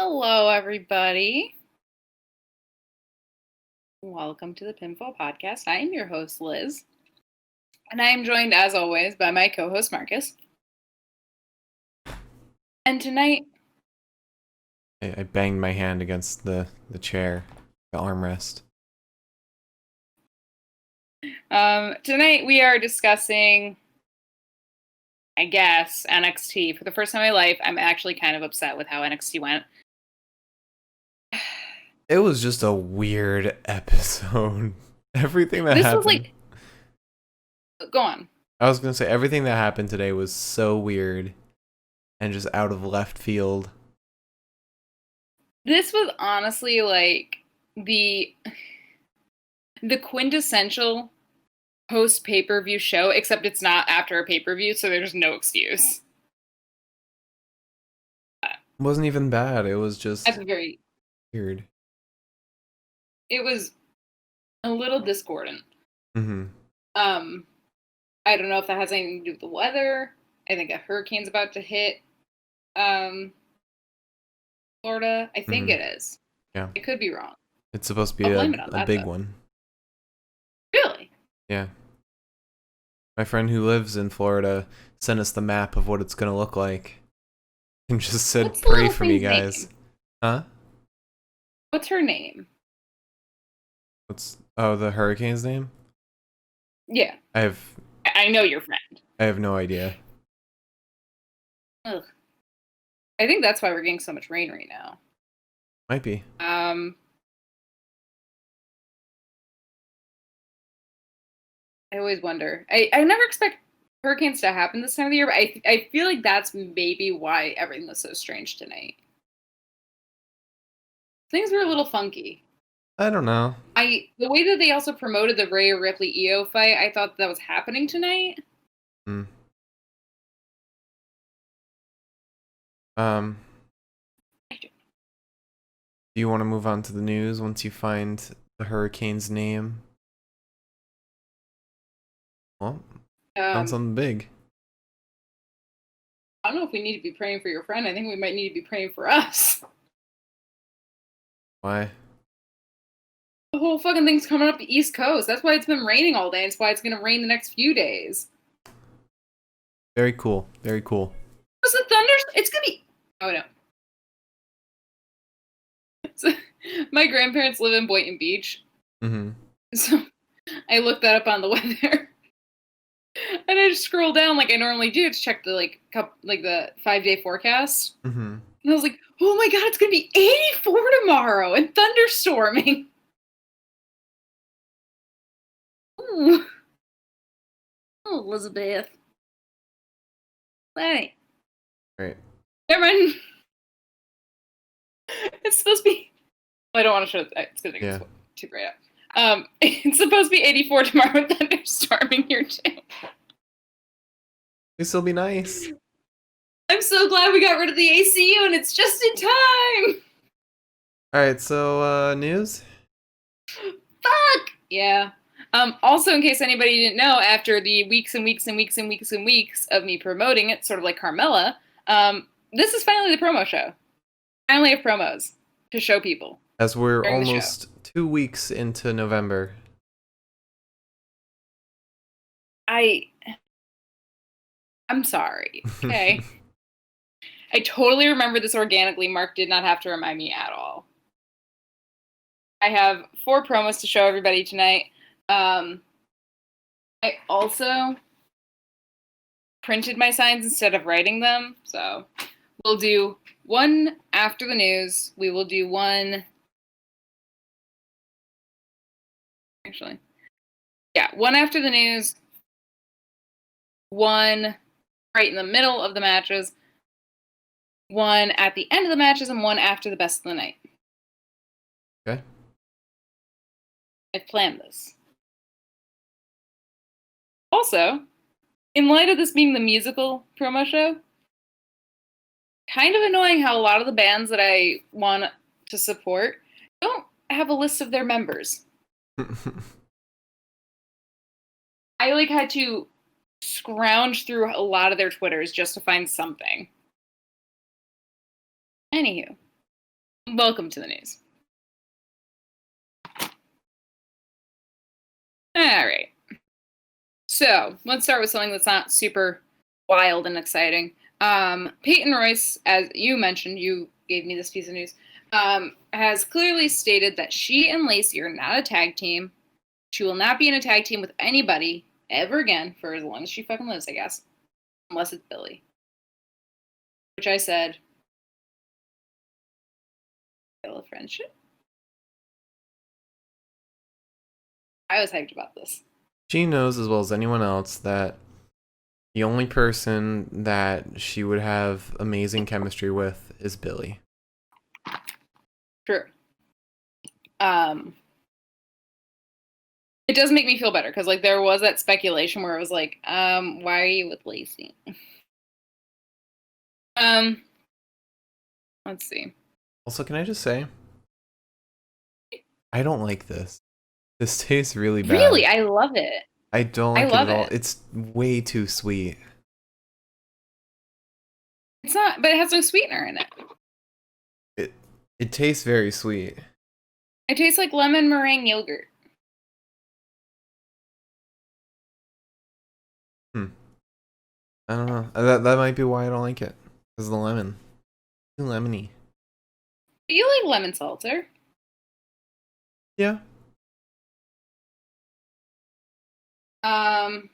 Hello, everybody. Welcome to the Pinfall podcast. I am your host, Liz, and I am joined, as always, by my co-host, Marcus. And tonight... I banged my hand against the chair, the armrest. Tonight we are discussing, I guess, NXT. For the first time in my life, I'm actually kind of upset with how NXT went. It was just a weird episode. Everything that happened... was like... Go on. I was gonna say, everything that happened today was so weird and just out of left field. This was honestly like the quintessential post pay-per-view show, except it's not after a pay-per-view, so there's no excuse. It wasn't even bad. It was just very weird. It was a little discordant. Mm-hmm. I don't know if that has anything to do with the weather. I think a hurricane's about to hit Florida. I think it is. Yeah. I could be wrong. It's supposed to be a big one. Really? Yeah. My friend who lives in Florida sent us the map of what it's gonna look like. And just said, pray for me, guys. Name? Huh? What's her name? The hurricane's name? Yeah. I know your friend. I have no idea. Ugh. I think that's why we're getting so much rain right now. Might be. I always wonder. I never expect hurricanes to happen this time of the year, but I feel like that's maybe why everything was so strange tonight. Things were a little funky. I don't know. The way that they also promoted the Rhea Ripley EO fight, I thought that was happening tonight. Do you want to move on to the news once you find the hurricane's name? Well, found something big. I don't know if we need to be praying for your friend. I think we might need to be praying for us. Why? The whole fucking thing's coming up the East Coast. That's why it's been raining all day. It's why it's going to rain the next few days. Very cool. Very cool. What's the thunder? It's going to be... Oh, no. So, my grandparents live in Boynton Beach. Mm-hmm. So I looked that up on the weather. And I just scroll down like I normally do to check the the 5-day forecast. Mm-hmm. And I was like, oh my god, it's going to be 84 tomorrow and thunderstorming. Ooh. Oh, Elizabeth. Hey. Right. Never mind. It's supposed to be... I don't want to show it. It's going to get too great up. It's supposed to be 84 tomorrow and thunderstorming here too. This will be nice. I'm so glad we got rid of the ACU and it's just in time. Alright, so, news? Fuck! Yeah. Also, in case anybody didn't know, after the weeks and weeks and weeks and weeks and weeks of me promoting it, sort of like Carmella, this is finally the promo show. Finally have promos to show people. As we're almost 2 weeks into November. I'm sorry, okay? I totally remember this organically. Mark did not have to remind me at all. I have 4 promos to show everybody tonight. I also printed my signs instead of writing them, so we'll do one after the news. We will do one... Actually, yeah, one after the news, one right in the middle of the matches, one at the end of the matches, and one after the best of the night. Okay. I've planned this. Also, in light of this being the musical promo show, kind of annoying how a lot of the bands that I want to support don't have a list of their members. I had to scrounge through a lot of their Twitters just to find something. Anywho, Welcome to the news. All right. So let's start with something that's not super wild and exciting. Peyton Royce, as you mentioned, you gave me this piece of news, has clearly stated that she and Lacey are not a tag team. She will not be in a tag team with anybody ever again for as long as she fucking lives, I guess. Unless it's Billy. Which I said, kill a friendship? I was hyped about this. She knows as well as anyone else that the only person that she would have amazing chemistry with is Billy. True. It does make me feel better because like there was that speculation where it was like, why are you with Lacey? Let's see. Also, can I just say, I don't like this. This tastes really bad. Really, I love it. I don't like it at all. It's way too sweet. It's not, but it has no sweetener in it. It tastes very sweet. It tastes like lemon meringue yogurt. I don't know. That might be why I don't like it. Because the lemon. Too lemony. You like lemon seltzer? Yeah. Sorry,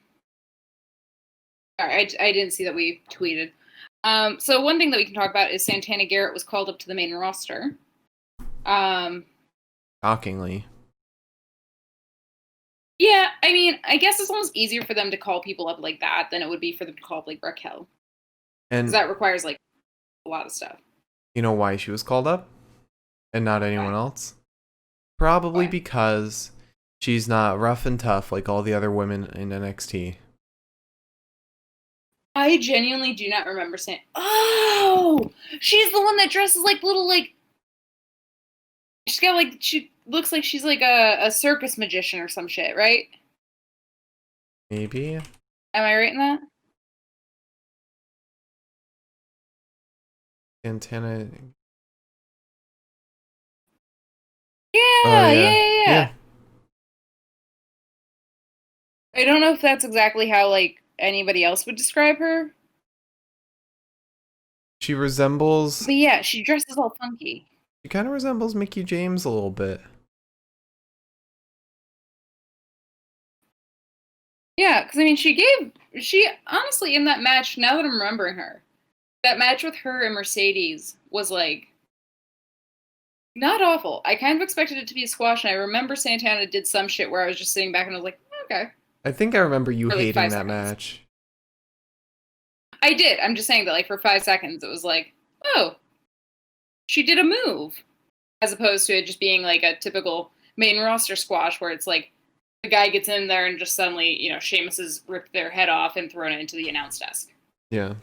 I didn't see that we tweeted. So one thing that we can talk about is Santana Garrett was called up to the main roster. Shockingly. Yeah, I mean, I guess it's almost easier for them to call people up like that than it would be for them to call up like Raquel. And that requires like a lot of stuff. You know why she was called up? And not anyone else? Probably because she's not rough and tough like all the other women in NXT. I genuinely do not remember saying, oh, she's the one that dresses like little, like, she's got like, she looks like she's like a circus magician or some shit, right? Maybe. Am I right in that? Santana. Yeah. I don't know if that's exactly how, like, anybody else would describe her. She resembles... But yeah, she dresses all funky. She kind of resembles Mickie James a little bit. Yeah, because, I mean, she honestly, in that match, now that I'm remembering her, that match with her and Mercedes was, like, not awful. I kind of expected it to be a squash, and I remember Santana did some shit where I was just sitting back and I was like, okay. I think I remember you hating that match. I did. I'm just saying that, like, for 5 seconds, it was like, oh, she did a move. As opposed to it just being, like, a typical main roster squash where it's like, the guy gets in there and just suddenly, you know, Sheamus has ripped their head off and thrown it into the announce desk. Yeah.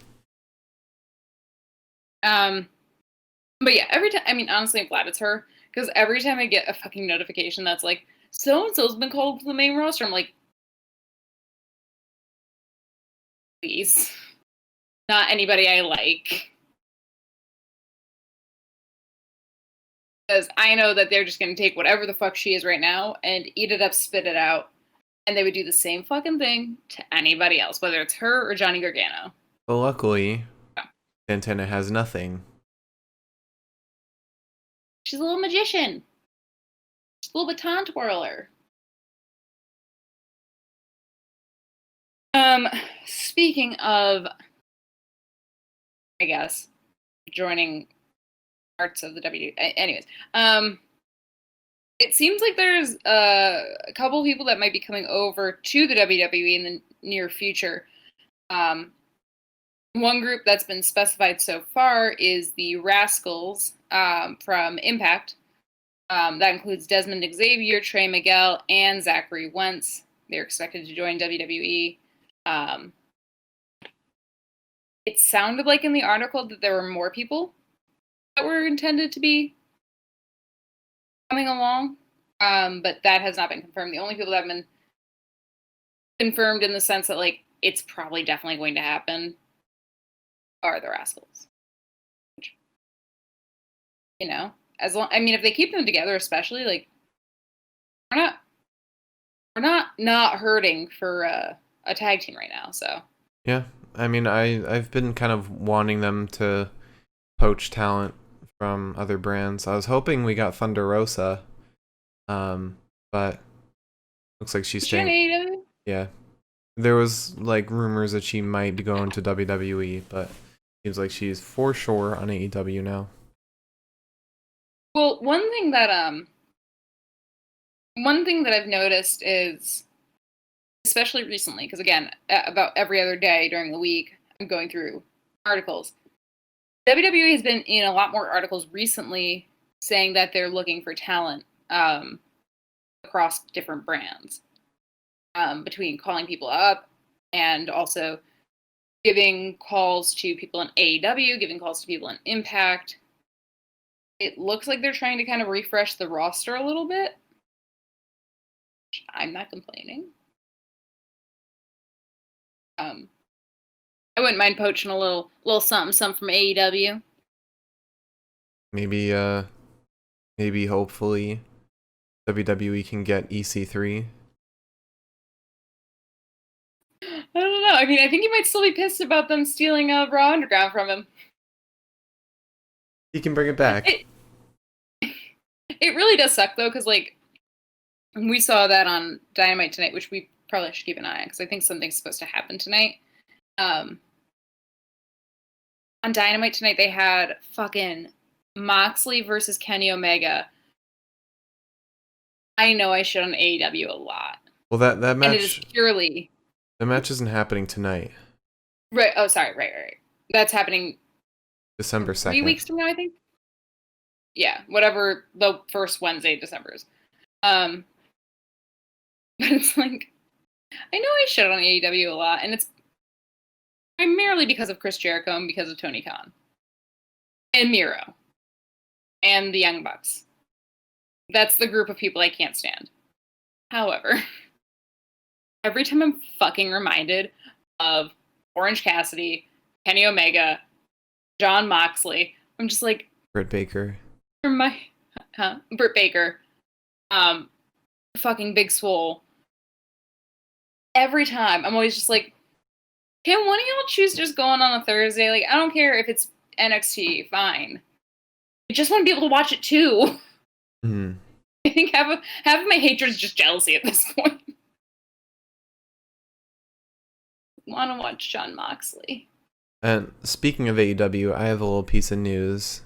But yeah, every time, I mean, honestly, I'm glad it's her, because every time I get a fucking notification that's like, so-and-so's been called to the main roster, I'm like, please. Not anybody I like. Because I know that they're just going to take whatever the fuck she is right now and eat it up, spit it out. And they would do the same fucking thing to anybody else, whether it's her or Johnny Gargano. But luckily, Santana has nothing. She's a little magician. She's a little baton twirler. Speaking of, I guess, joining parts of the WWE. Anyways, it seems like there's a couple of people that might be coming over to the WWE in the near future. One group that's been specified so far is the Rascals from Impact. That includes Desmond Xavier, Trey Miguel, and Zachary Wentz. They're expected to join WWE. It sounded like in the article that there were more people that were intended to be coming along, but that has not been confirmed. The only people that have been confirmed in the sense that, like, it's probably definitely going to happen are the Rascals. You know? as long, I mean, if they keep them together, especially, like, we're not hurting for a tag team right now. So Yeah, I mean, I've been kind of wanting them to poach talent from other brands. I was hoping we got Thunder Rosa, but looks like she's staying. AEW? Yeah, there was like rumors that she might go into WWE, but seems like she's for sure on AEW now. Well, one thing that I've noticed is, especially recently, because again, about every other day during the week, I'm going through articles. WWE has been in a lot more articles recently saying that they're looking for talent across different brands, between calling people up and also giving calls to people in AEW, giving calls to people in Impact. It looks like they're trying to kind of refresh the roster a little bit. I'm not complaining. I wouldn't mind poaching a little something from AEW. Maybe hopefully WWE can get EC3. I don't know. I mean, I think he might still be pissed about them stealing Raw Underground from him. He can bring it back. It really does suck though, because like we saw that on Dynamite tonight, which we probably should keep an eye on because I think something's supposed to happen tonight. On Dynamite tonight, they had fucking Moxley versus Kenny Omega. I know I shit on AEW a lot. Well, that match. And it is purely. The match isn't happening tonight. Right. Oh, sorry. Right. That's happening December 2nd. 3 weeks from now, I think. Yeah, whatever the first Wednesday of December is. But it's like, I know I shit on AEW a lot, and it's primarily because of Chris Jericho and because of Tony Khan. And Miro. And the Young Bucks. That's the group of people I can't stand. However, every time I'm fucking reminded of Orange Cassidy, Kenny Omega, Jon Moxley, I'm just like, Britt Baker. Britt Baker, fucking Big Swole. Every time, I'm always just like, can one of y'all choose just going on a Thursday? Like, I don't care if it's NXT, fine. I just want to be able to watch it too. Mm-hmm. I think half of my hatred is just jealousy at this point. Want to watch Jon Moxley. And speaking of AEW, I have a little piece of news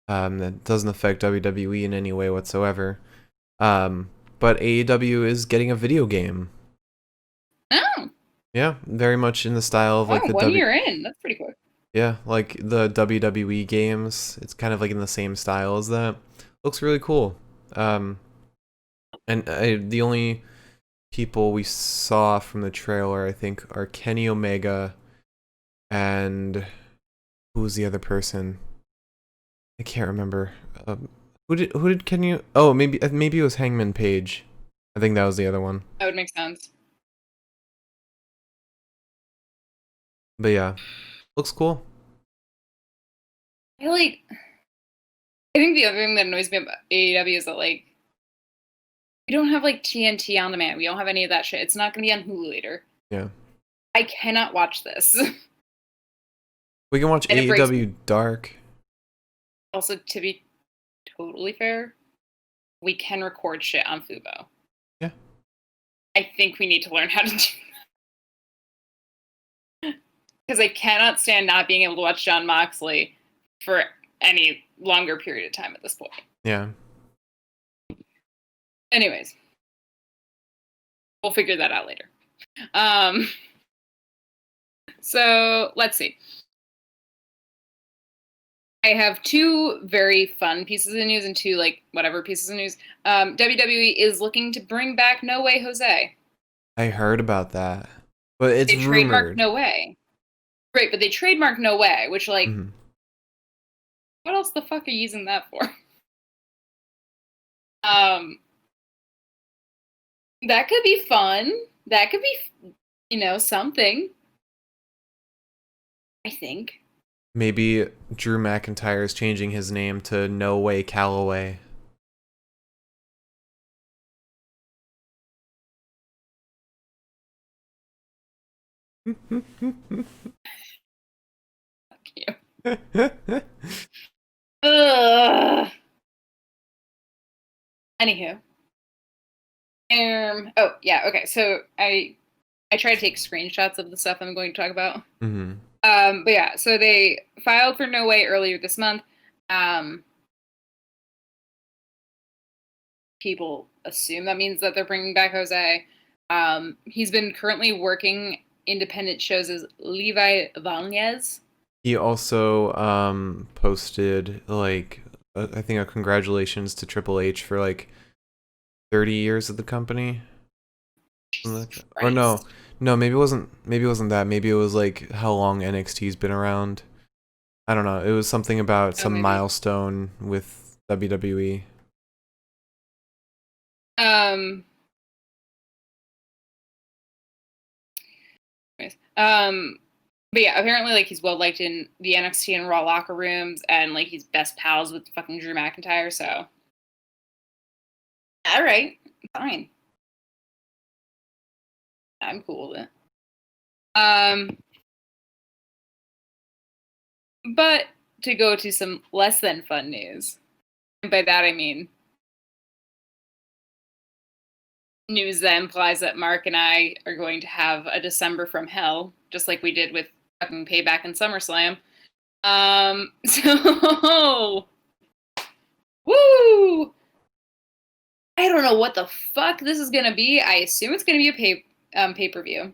that doesn't affect WWE in any way whatsoever. But AEW is getting a video game. Oh. Yeah, very much in the style of like the 1 year in. That's pretty quick. Yeah, like the WWE games. It's kind of like in the same style as that. Looks really cool. And the only people we saw from the trailer, I think, are Kenny Omega and who was the other person? I can't remember. Who did Kenny? Oh, maybe it was Hangman Page. I think that was the other one. That would make sense. But yeah, looks cool. I think the other thing that annoys me about AEW is that like we don't have like TNT on demand. We don't have any of that shit. It's not going to be on Hulu later. Yeah. I cannot watch this. We can watch AEW Dark. Also, to be totally fair, we can record shit on Fubo. Yeah. I think we need to learn how to do that. Because I cannot stand not being able to watch Jon Moxley for any longer period of time at this point. Yeah. Anyways. We'll figure that out later. So, let's see. I have two very fun pieces of news and two, like, whatever pieces of news. WWE is looking to bring back No Way Jose. I heard about that. But it's rumored. They trademarked No Way. Right, but they trademarked No Way, which, like, what else the fuck are you using that for? That could be fun. That could be, something. I think. Maybe Drew McIntyre is changing his name to No Way Calloway. Fuck you. Ugh. Anywho. Oh yeah, okay. So I try to take screenshots of the stuff I'm going to talk about. Mm-hmm. But yeah, so they filed for No Way earlier this month. People assume that means that they're bringing back Jose. He's been currently working independent shows as Levi Vanez. He also posted like I think a congratulations to Triple H for like 30 years of the company. Or no, maybe it wasn't that. Maybe it was like how long NXT's been around. I don't know. It was something about some maybe. milestone with WWE. But yeah, apparently like he's well liked in the NXT and Raw locker rooms, and like he's best pals with fucking Drew McIntyre. So, all right, fine, I'm cool with it. But to go to some less than fun news, and by that I mean news that implies that Mark and I are going to have a December from hell, just like we did with fucking Payback and SummerSlam. So, woo! I don't know what the fuck this is gonna be. I assume it's gonna be a pay-per-view. I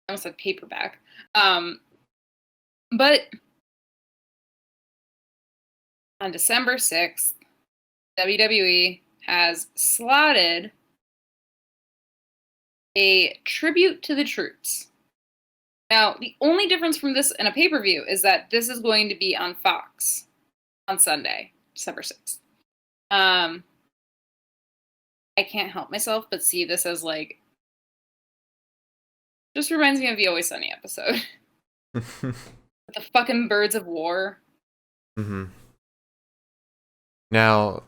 almost said paperback. But on December 6th, WWE has slotted a tribute to the troops. Now, the only difference from this and a pay-per-view is that this is going to be on Fox on Sunday, December 6th. I can't help myself but see this as like, just reminds me of the Always Sunny episode. The fucking birds of war. Mm-hmm. Now,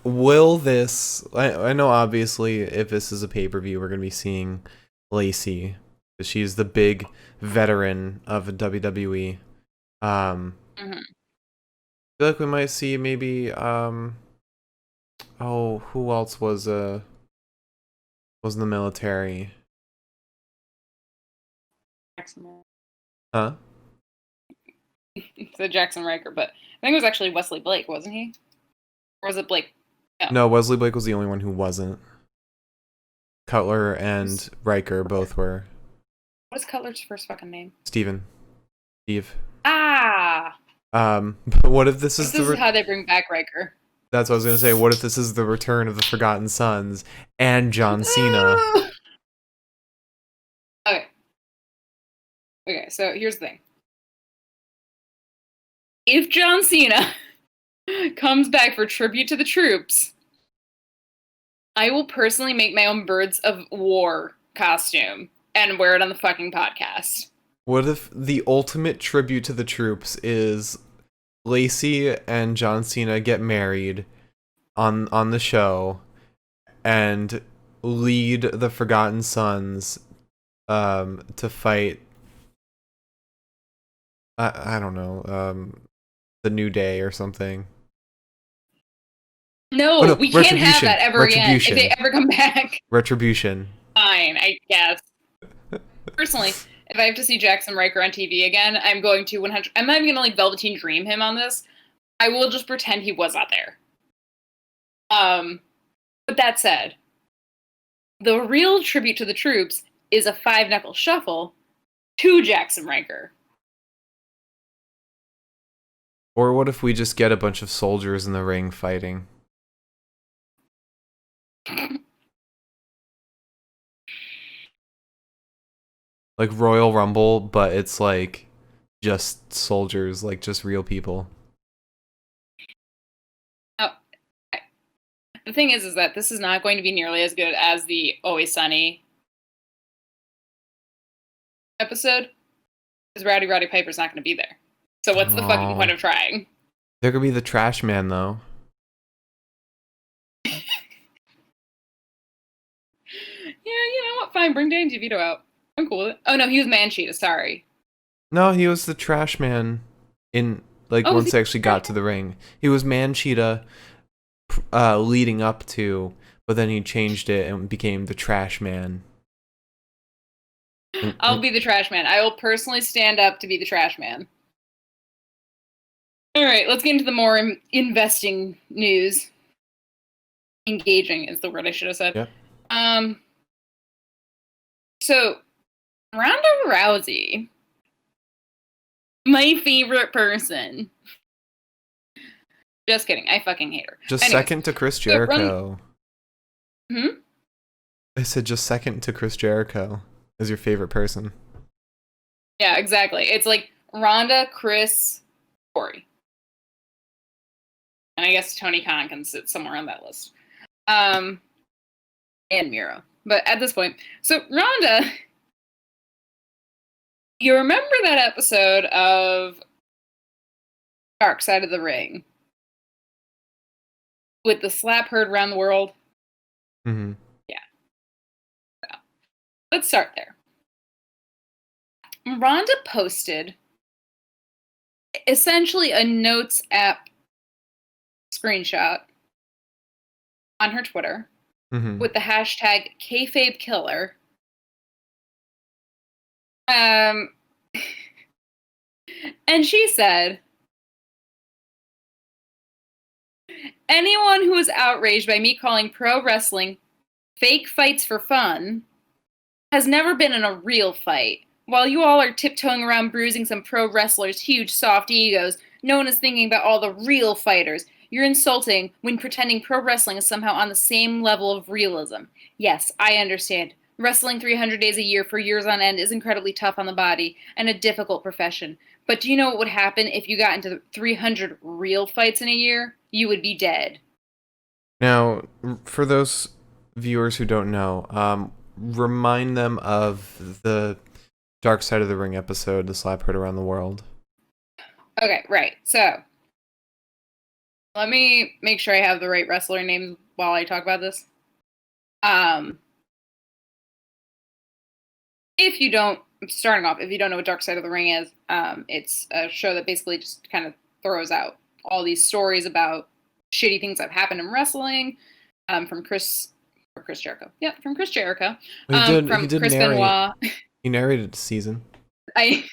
will this... I know obviously if this is a pay-per-view, we're going to be seeing Lacey. She's the big veteran of WWE. I feel like we might see maybe... who else was in the military? Huh? So Jackson Riker, but I think it was actually Wesley Blake, wasn't he? Or was it Blake? No, Wesley Blake was the only one who wasn't. Cutler and Riker both were. What is Cutler's first fucking name? Steve. Ah! But what if this is how they bring back Riker? That's what I was gonna say. What if this is the return of the Forgotten Sons and John Cena? Okay, so here's the thing. If John Cena comes back for tribute to the troops, I will personally make my own Birds of War costume and wear it on the fucking podcast. What if the ultimate tribute to the troops is Lacey and John Cena get married on the show and lead the Forgotten Sons to fight I don't know, the New Day or something. No, we can't have that ever again if they ever come back. Retribution. Fine, I guess. Personally, if I have to see Jackson Riker on TV again, I'm going to 100. I'm not even gonna like Velveteen Dream him on this. I will just pretend he was not there. But that said, the real tribute to the troops is a 5-knuckle shuffle to Jackson Riker. Or what if we just get a bunch of soldiers in the ring fighting? Like Royal Rumble, but it's like just soldiers, like just real people. Oh, the thing is that this is not going to be nearly as good as the Always Sunny episode, because Rowdy Piper's not going to be there. So what's the fucking point Oh. of trying? There could be the trash man, though. Yeah, you know what? Fine, bring Danny DeVito out. I'm cool with it. Oh no, he was Man-Cheetah, sorry. No, he was the trash man in, like, Oh, was once he? they actually got to the ring. He was Man-Cheetah leading up to, but then he changed it and became the trash man. I'll be the trash man. I will personally stand up to be the trash man. All right, let's get into the more investing news. Engaging is the word I should have said. Yeah. So Ronda Rousey, my favorite person. Just kidding. I fucking hate her. Just Anyways, second to Chris Jericho. I said just second to Chris Jericho as your favorite person. Yeah, exactly. It's like Ronda, Chris, Corey. And I guess Tony Khan can sit somewhere on that list. And Miro. But at this point, so Ronda, you remember that episode of Dark Side of the Ring with the slap heard around the world? Mm-hmm. Yeah. So, let's start there. Ronda posted essentially a Notes app screenshot on her Twitter with the hashtag #KayfabeKiller. And she said, anyone who is outraged by me calling pro wrestling fake fights for fun has never been in a real fight. While you all are tiptoeing around bruising some pro wrestlers' huge soft egos, no one is thinking about all the real fighters. You're insulting when pretending pro wrestling is somehow on the same level of realism. Yes, I understand. Wrestling 300 days a year for years on end is incredibly tough on the body and a difficult profession. But do you know what would happen if you got into 300 real fights in a year? You would be dead. Now, for those viewers who don't know, remind them of the Dark Side of the Ring episode, the slap heard around the world. Okay, right. So, let me make sure I have the right wrestler names while I talk about this. If you don't know what Dark Side of the Ring is, it's a show that basically just kind of throws out all these stories about shitty things that happen in wrestling, from Chris Jericho. Yeah, from Chris Jericho. He did Chris narrate. Benoit. He narrated the season. I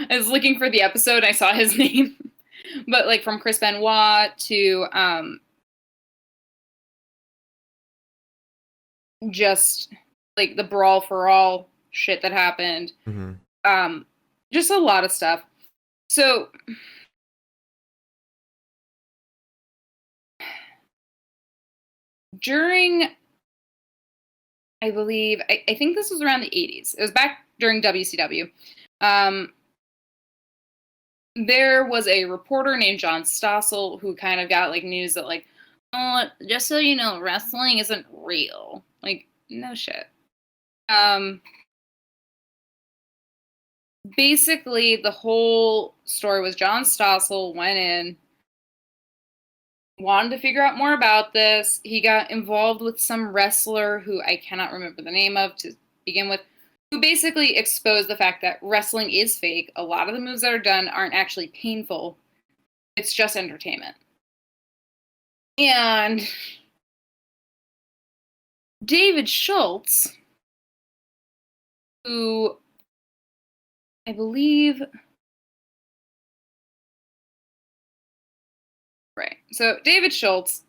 was looking for the episode and I saw his name. But like from Chris Benoit to just like the Brawl for All shit that happened. Just a lot of stuff. So during, I believe, I think this was around the 80s. It was back during WCW. There was a reporter named John Stossel who kind of got like news that like, oh, just so you know, wrestling isn't real. Like, no shit. Basically, the whole story was John Stossel went in, wanted to figure out more about this. He got involved with some wrestler who I cannot remember the name of to begin with, who basically exposed the fact that wrestling is fake. A lot of the moves that are done aren't actually painful. It's just entertainment. And David Schultz, who I believe... Right. So David Schultz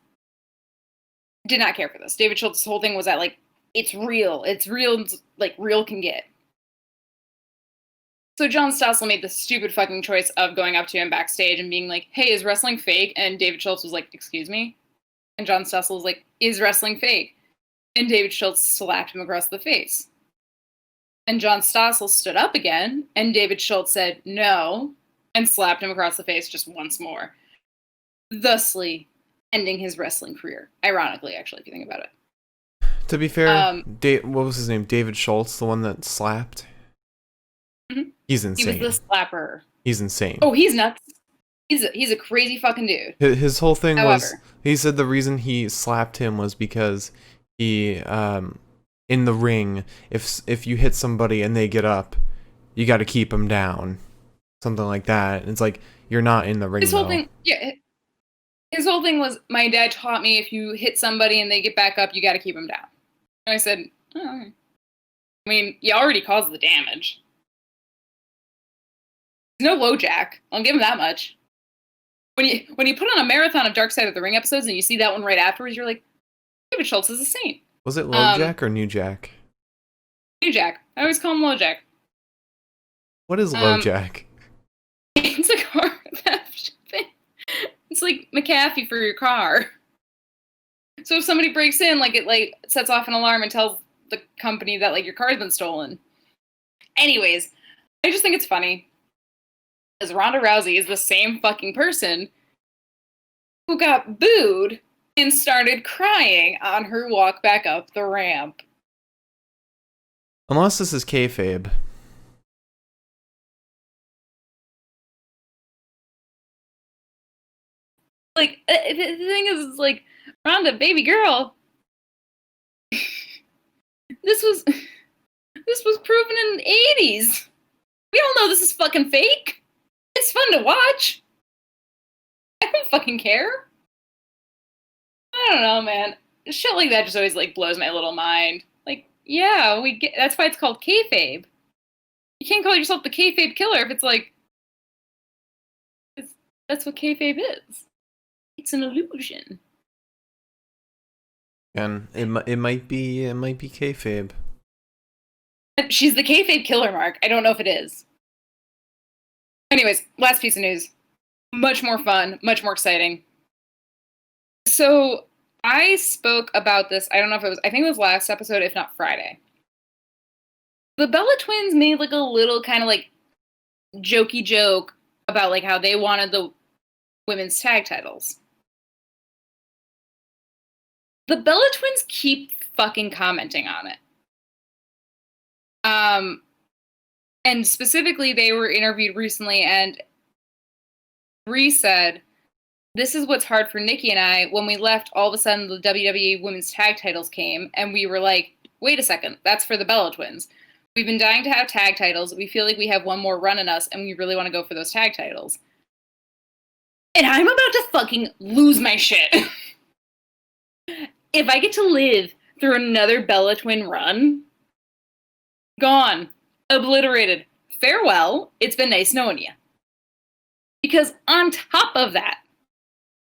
did not care for this. David Schultz's whole thing was that, like, it's real, like, real can get. So John Stossel made the stupid fucking choice of going up to him backstage and being like, hey, is wrestling fake? And David Schultz was like, excuse me? And John Stossel was like, is wrestling fake? And David Schultz slapped him across the face. And John Stossel stood up again, and David Schultz said no, and slapped him across the face just once more. Thusly ending his wrestling career. Ironically, actually, if you think about it. To be fair, what was his name? David Schultz, the one that slapped? Mm-hmm. He's insane. He was the slapper. He's insane. Oh, he's nuts. He's a crazy fucking dude. His whole thing was, However, he said the reason he slapped him was because he, in the ring, if you hit somebody and they get up, you got to keep them down. Something like that. It's like, you're not in the ring, his whole though. thing, yeah, his whole thing was, my dad taught me if you hit somebody and they get back up, you got to keep them down. And I said, oh, okay. I mean, you already caused the damage. No low jack. I'll give him that much. When you put on a marathon of Dark Side of the Ring episodes and you see that one right afterwards, you're like, David Schultz is a saint. Was it low jack or new jack? New jack. I always call him low jack. What is low jack? It's a car theft thing. It's like McAfee for your car. So if somebody breaks in, like it like sets off an alarm and tells the company that like your car's been stolen. Anyways, I just think it's funny. Because Ronda Rousey is the same fucking person who got booed and started crying on her walk back up the ramp. Unless this is kayfabe. Like, the thing is, like, Ronda, baby girl, this was proven in the 80s. We all know this is fucking fake. It's fun to watch. I don't fucking care. I don't know, man. Shit like that just always, like, blows my little mind. Like, yeah, we get, that's why it's called kayfabe. You can't call yourself the kayfabe killer if it's like, that's what kayfabe is. It's an illusion. And it might be kayfabe. She's the kayfabe killer, Mark. I don't know if it is. Anyways, last piece of news. Much more fun, much more exciting. So I spoke about this, I don't know if it was, I think it was last episode, if not Friday. The Bella Twins made like a little kind of like jokey joke about like how they wanted the women's tag titles. The Bella Twins keep fucking commenting on it. And specifically, they were interviewed recently, and Bree said, "This is what's hard for Nikki and I. When we left, all of a sudden the WWE Women's Tag Titles came, and we were like, wait a second, that's for the Bella Twins. We've been dying to have tag titles. We feel like we have one more run in us, and we really want to go for those tag titles." And I'm about to fucking lose my shit. If I get to live through another Bella Twin run, gone. Obliterated. Farewell. It's been nice knowing you. Because on top of that,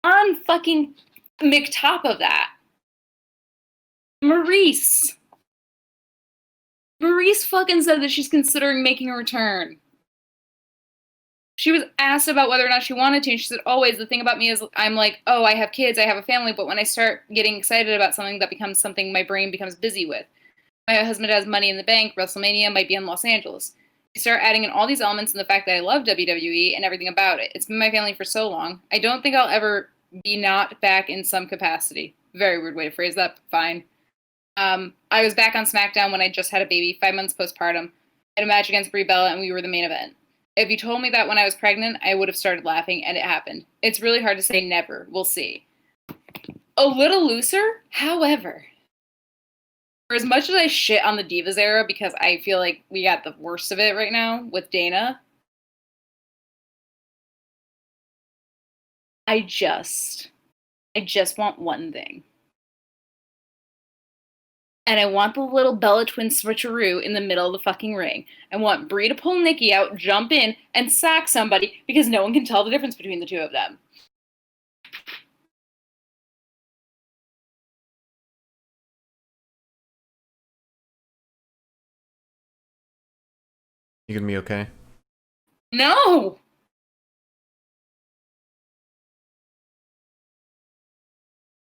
on fucking McTop of that, Maurice fucking said that she's considering making a return. She was asked about whether or not she wanted to, and she said, always, the thing about me is I'm like, oh, I have kids, I have a family, but when I start getting excited about something, that becomes something my brain becomes busy with. My husband has money in the bank, WrestleMania might be in Los Angeles. You start adding in all these elements and the fact that I love WWE and everything about it. It's been my family for so long. I don't think I'll ever be not back in some capacity. Very weird way to phrase that, but fine. I was back on SmackDown when I just had a baby, 5 months postpartum. I had a match against Brie Bella, and we were the main event. If you told me that when I was pregnant, I would have started laughing, and it happened. It's really hard to say never. We'll see. A little looser, however. For as much as I shit on the Divas era, because I feel like we got the worst of it right now with Dana, I just want one thing. And I want the little Bella Twin switcheroo in the middle of the fucking ring. I want Brie to pull Nikki out, jump in, and sack somebody because no one can tell the difference between the two of them. You gonna be okay? No!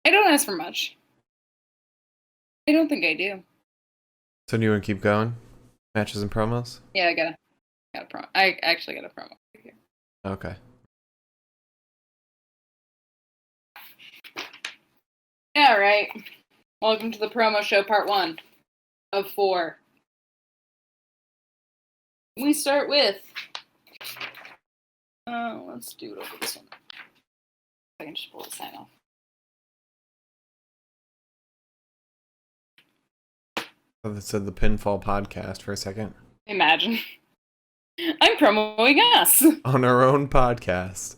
I don't ask for much. I don't think I do. So do you want to keep going? Matches and promos? Yeah, I got a promo. I actually got a promo here. Okay. All right. Welcome to the promo show, part 1 of 4. We start with Let's do it over this one. I can just pull the sign off. Oh, that said the Pinfall podcast for a second. Imagine. I'm promoting us. On our own podcast.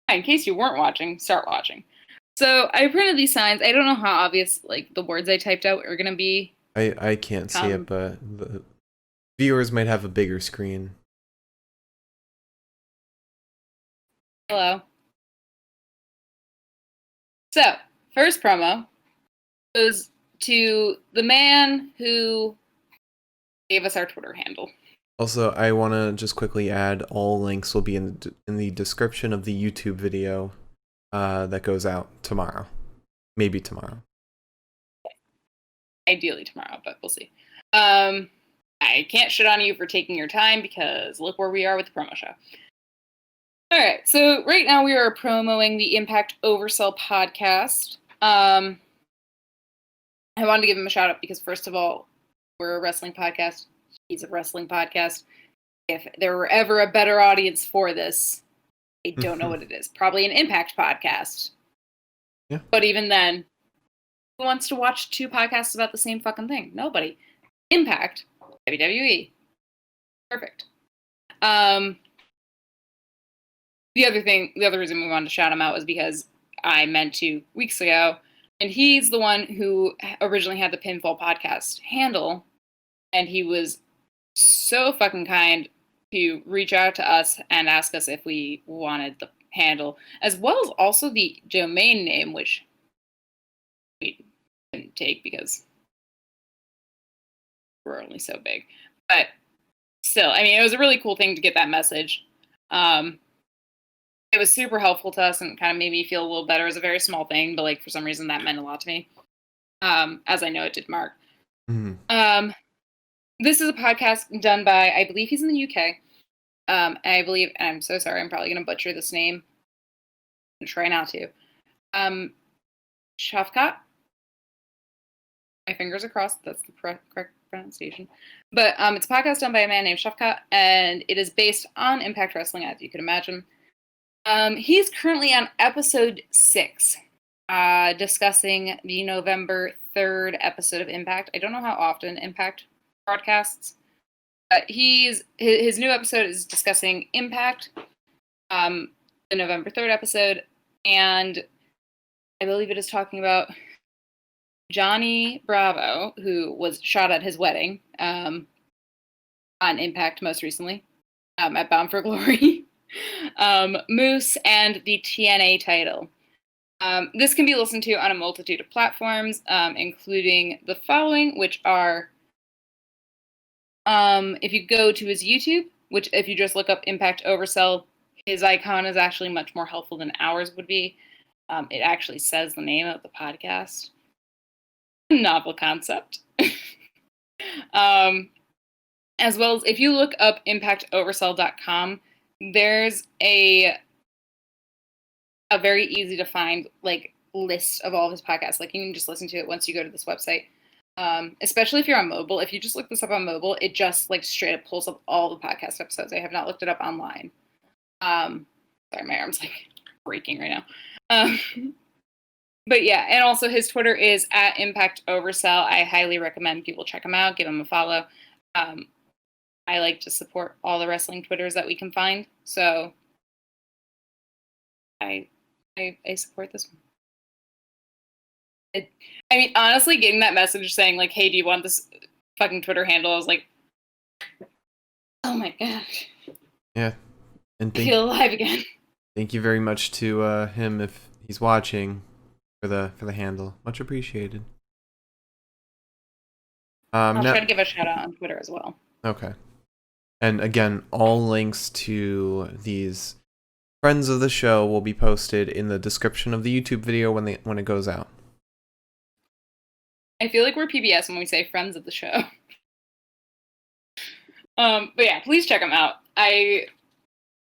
In case you weren't watching, start watching. So I printed these signs. I don't know how obvious like the words I typed out are gonna be. I can't see it, but the viewers might have a bigger screen. Hello. So, first promo goes to the man who gave us our Twitter handle. Also, I want to just quickly add, all links will be in the description of the YouTube video that goes out tomorrow. Maybe tomorrow. Ideally tomorrow, but we'll see. I can't shit on you for taking your time because look where we are with the promo show. Alright, so right now we are promoting the Impact Oversell podcast. I wanted to give him a shout out because first of all, we're a wrestling podcast. He's a wrestling podcast. If there were ever a better audience for this, I don't know what it is. Probably an Impact podcast. Yeah. But even then, who wants to watch two podcasts about the same fucking thing? Nobody. Impact. WWE. Perfect. The other reason we wanted to shout him out was because I meant to weeks ago, and he's the one who originally had the Pinfall podcast handle, and he was so fucking kind to reach out to us and ask us if we wanted the handle, as well as also the domain name, which we didn't take because we're only so big. But still, I mean, it was a really cool thing to get that message. It was super helpful to us and kind of made me feel a little better. It was a very small thing, but like for some reason that meant a lot to me. As I know it did Mark. Mm-hmm. This is a podcast done by, I believe he's in the UK. I believe, and I'm so sorry, I'm probably going to butcher this name. I'm going to try not to. Shafkat. My fingers are crossed. That's the correct pronunciation. But it's a podcast done by a man named Shafkat, and it is based on Impact Wrestling, as you can imagine. He's currently on episode 6, discussing the November 3rd episode of Impact. I don't know how often Impact broadcasts, but his new episode is discussing Impact, the November 3rd episode, and I believe it is talking about Johnny Bravo, who was shot at his wedding, on Impact most recently, at Bound for Glory. Moose, and the TNA title. This can be listened to on a multitude of platforms, including the following, which are, if you go to his YouTube, which if you just look up Impact Oversell, his icon is actually much more helpful than ours would be. It actually says the name of the podcast. Novel concept. As well as if you look up impactoversell.com, there's a very easy to find like list of all of his podcasts. Like you can just listen to it once you go to this website. Especially if you're on mobile. If you just look this up on mobile, it just like straight up pulls up all the podcast episodes. I have not looked it up online. Sorry, my arm's like breaking right now. But yeah, and also his Twitter is at Impact Oversell. I highly recommend people check him out, give him a follow. I like to support all the wrestling Twitters that we can find, so I support this one. I mean, honestly, getting that message saying like, "Hey, do you want this fucking Twitter handle?" I was like, "Oh my gosh!" Yeah, and I feel alive again. Thank you very much to him if he's watching for the handle. Much appreciated. I'll try to give a shout out on Twitter as well. Okay. And again, all links to these friends of the show will be posted in the description of the YouTube video when it goes out. I feel like we're PBS when we say friends of the show. But yeah, please check them out. I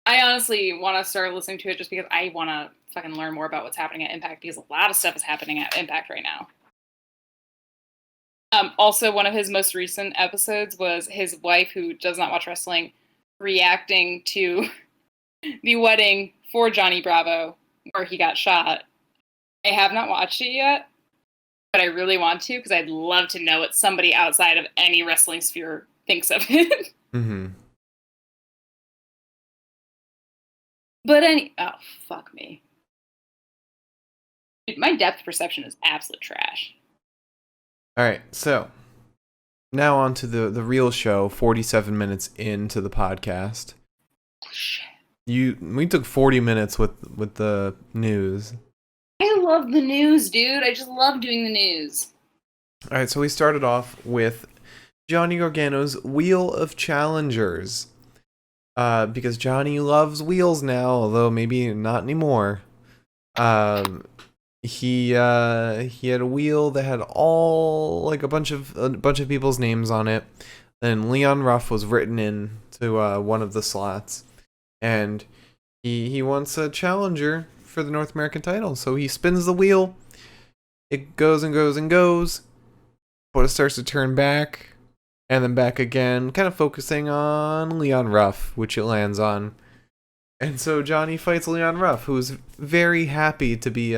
honestly want to start listening to it just because I want to fucking learn more about what's happening at Impact because a lot of stuff is happening at Impact right now. Also, one of his most recent episodes was his wife, who does not watch wrestling, reacting to the wedding for Johnny Bravo, where he got shot. I have not watched it yet, but I really want to because I'd love to know what somebody outside of any wrestling sphere thinks of it. Mm-hmm. But oh, fuck me. Dude, my depth perception is absolute trash. All right, so now on to the real show. 47 minutes into the podcast. Oh, shit. We took 40 minutes with the news. I love the news, dude. I just love doing the news. All right, so we started off with Johnny Gargano's Wheel of Challengers. Because Johnny loves wheels now, although maybe not anymore. He had a wheel that had all like a bunch of people's names on it. Then Leon Ruff was written in to one of the slots, and he wants a challenger for the North American title. So he spins the wheel. It goes and goes and goes, but it starts to turn back, and then back again, kind of focusing on Leon Ruff, which it lands on. And so Johnny fights Leon Ruff, who's very happy to be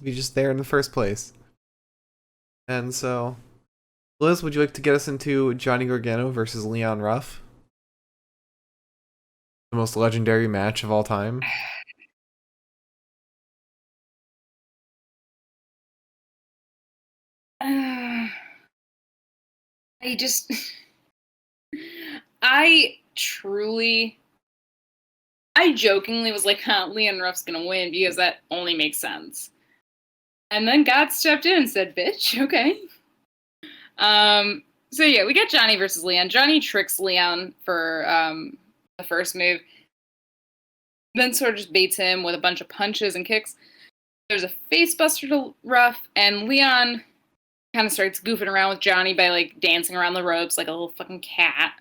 just there in the first place. And so, Liz, would you like to get us into Johnny Gargano versus Leon Ruff? The most legendary match of all time. I jokingly was like, Leon Ruff's gonna win because that only makes sense. And then God stepped in and said, bitch, okay. So yeah, we got Johnny versus Leon. Johnny tricks Leon for the first move. Then sort of just baits him with a bunch of punches and kicks. There's a face buster to Ruff, and Leon kind of starts goofing around with Johnny by like dancing around the ropes like a little fucking cat.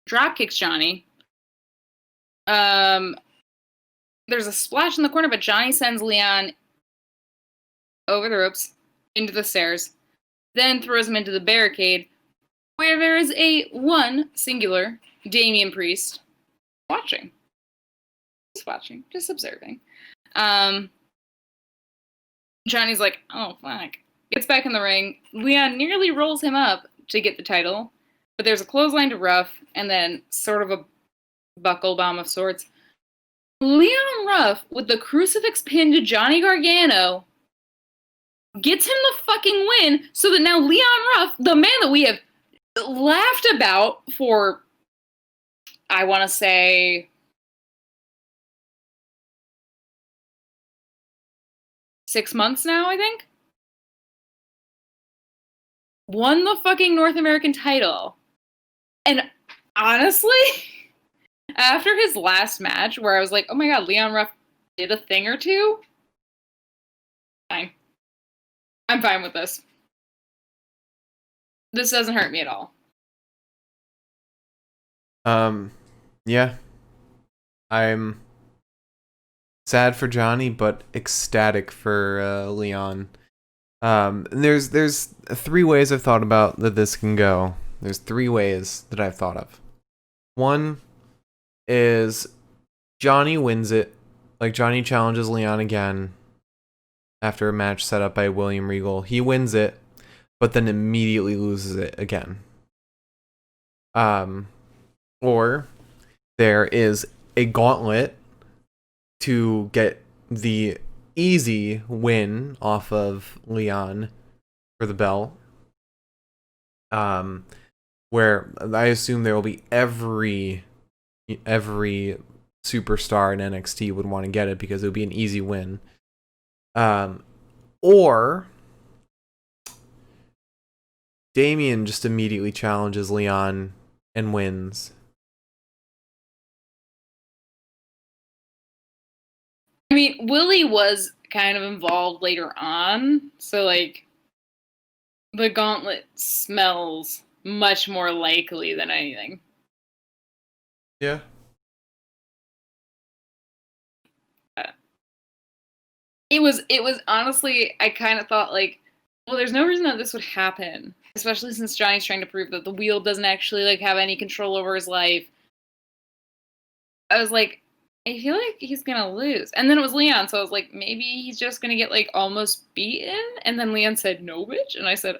Drop kicks Johnny. There's a splash in the corner, but Johnny sends Leon over the ropes into the stairs, then throws him into the barricade, where there is a one singular Damian Priest watching. Just watching, just observing. Johnny's like, oh fuck. Gets back in the ring. Leon nearly rolls him up to get the title, but there's a clothesline to Ruff, and then sort of a buckle bomb of sorts. Leon Ruff, with the crucifix pin to Johnny Gargano, gets him the fucking win, so that now Leon Ruff, the man that we have laughed about for, I want to say, 6 months now, I think, won the fucking North American title. And honestly, after his last match, where I was like, oh my god, Leon Ruff did a thing or two, fine. I'm fine with this. This doesn't hurt me at all. Yeah. I'm sad for Johnny, but ecstatic for Leon. There's 3 ways I've thought about that this can go. There's 3 ways that I've thought of. One is Johnny wins it. Like, Johnny challenges Leon again after a match set up by William Regal. He wins it, but then immediately loses it again. Or there is a gauntlet to get the easy win off of Leon for the belt. Where I assume there will be every superstar in NXT would want to get it because it would be an easy win. Or Damian just immediately challenges Leon and wins. I mean, Willie was kind of involved later on, so like the gauntlet smells much more likely than anything. Yeah. It was honestly, I kind of thought like, well, there's no reason that this would happen, especially since Johnny's trying to prove that the wheel doesn't actually like have any control over his life. I was like, I feel like he's gonna lose. And then it was Leon, so I was like, maybe he's just gonna get like almost beaten. And then Leon said, "No, bitch," and I said,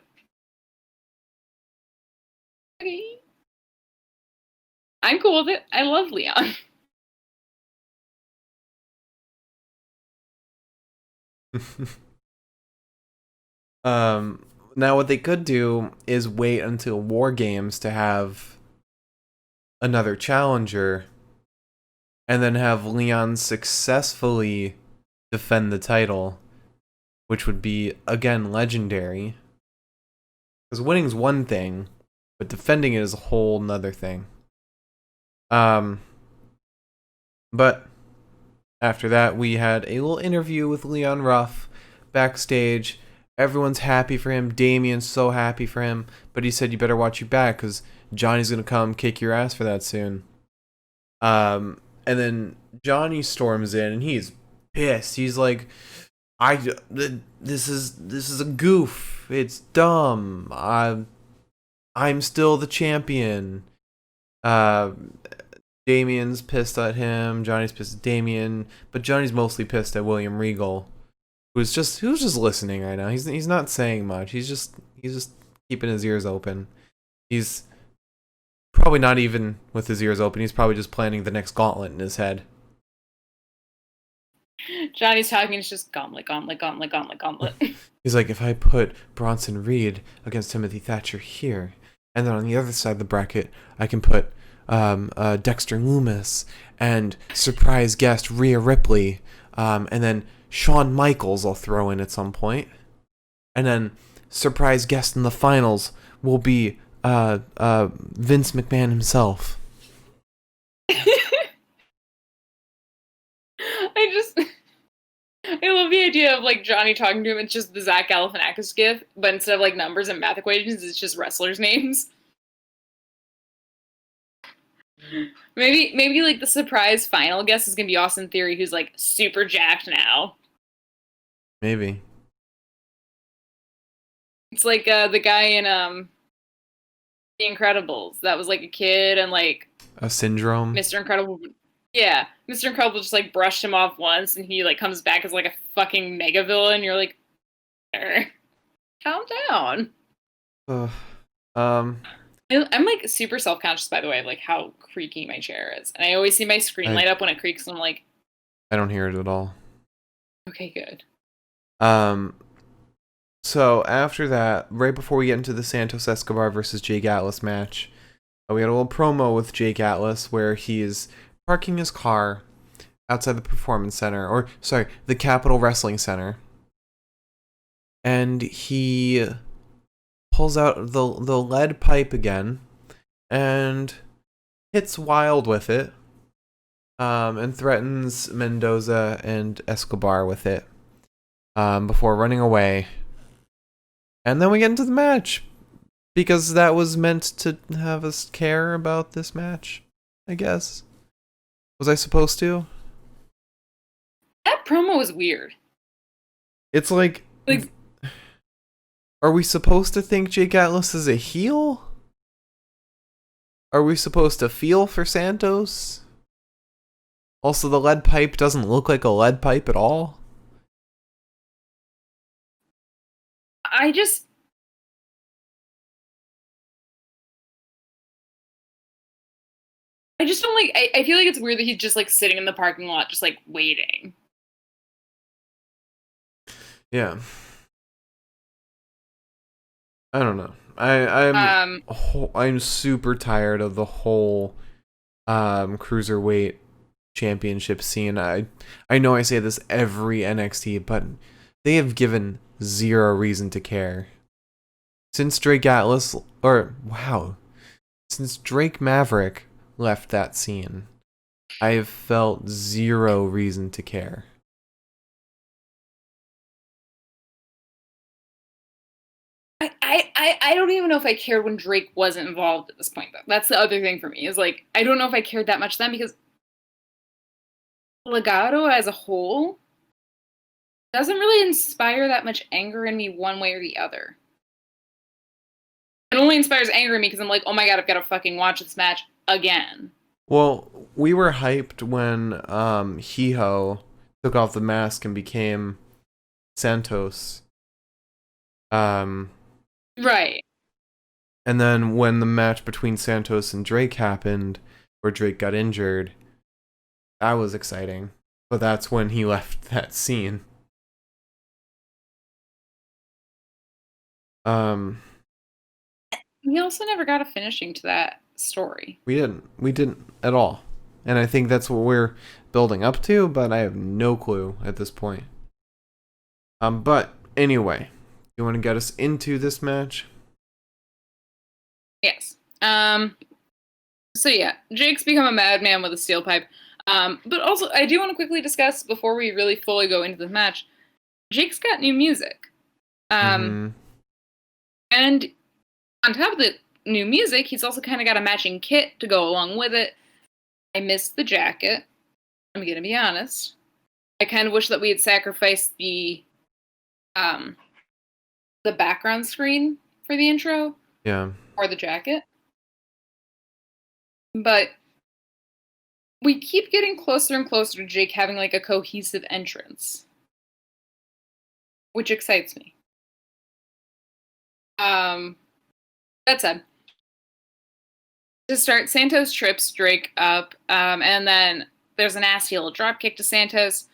"Okay, I'm cool with it. I love Leon." Now what they could do is wait until War Games to have another challenger, and then have Leon successfully defend the title, which would be, again, legendary. Because winning's one thing, but defending it is a whole nother thing. But after that, we had a little interview with Leon Ruff backstage. Everyone's happy for him. Damien's so happy for him. But he said, you better watch your back, because Johnny's going to come kick your ass for that soon. And then Johnny storms in, and he's pissed. He's like, this is a goof. It's dumb. I'm still the champion. Damien's pissed at him. Johnny's pissed at Damien, but Johnny's mostly pissed at William Regal, who's just listening right now. He's not saying much. He's just keeping his ears open. He's probably not even with his ears open. He's probably just planning the next gauntlet in his head. Johnny's talking, it's just gauntlet, gauntlet, gauntlet, gauntlet, gauntlet. He's like, if I put Bronson Reed against Timothy Thatcher here, and then on the other side of the bracket, I can put Dexter Lumis and surprise guest Rhea Ripley, and then Shawn Michaels I'll throw in at some point, and then surprise guest in the finals will be Vince McMahon himself. I love the idea of like Johnny talking to him. It's just the Zach Galifianakis gif, but instead of like numbers and math equations, it's just wrestlers' names. Maybe like the surprise final guest is gonna be Austin Theory, who's like super jacked now. Maybe. It's like the guy in The Incredibles that was like a kid and like A syndrome. Mr. Incredible. Yeah, Mr. Incredible just like brushed him off once, and he like comes back as like a fucking mega villain. You're like, calm down. I'm like super self-conscious, by the way, of like how creaky my chair is, and I always see my screen light up when it creaks, and I'm like, I don't hear it at all. Okay, good. So after that, right before we get into the Santos Escobar versus Jake Atlas match, we had a little promo with Jake Atlas where he is parking his car outside the Performance Center, or sorry, the Capitol Wrestling Center, and he pulls out the lead pipe again and hits Wild with it, and threatens Mendoza and Escobar with it, before running away. And then we get into the match, because that was meant to have us care about this match, I guess. Was I supposed to? That promo was weird. It's like, are we supposed to think Jake Atlas is a heel? Are we supposed to feel for Santos? Also, the lead pipe doesn't look like a lead pipe at all. I just don't like. I feel like it's weird that he's just like sitting in the parking lot, just like waiting. Yeah. I don't know. I'm super tired of the whole cruiserweight championship scene. I know I say this every NXT, but they have given zero reason to care. Since Drake Maverick left that scene, I have felt zero reason to care. I don't even know if I cared when Drake wasn't involved at this point, though. That's the other thing for me, is like, I don't know if I cared that much then, because Legado as a whole doesn't really inspire that much anger in me one way or the other. It only inspires anger in me because I'm like, oh my god, I've got to fucking watch this match again. Well, we were hyped when Hiho took off the mask and became Santos. Um, Right. and then when the match between Santos and Drake happened, where Drake got injured, that was exciting. But that's when he left that scene. Um, We also never got a finishing to that story. we didn't at all. And I think that's what we're building up to, but I have no clue at this point. But anyway, you want to get us into this match? Yes. So yeah, Jake's become a madman with a steel pipe. But also, I do want to quickly discuss before we really fully go into the match. Jake's got new music. Mm-hmm. And on top of the new music, he's also kind of got a matching kit to go along with it. I missed the jacket. I'm gonna be honest. I kind of wish that we had sacrificed the background screen for the intro. Yeah. Or the jacket. But we keep getting closer and closer to Jake having like a cohesive entrance, which excites me. That said, to start, Santos trips Drake up, and then there's a nasty little dropkick to Santos.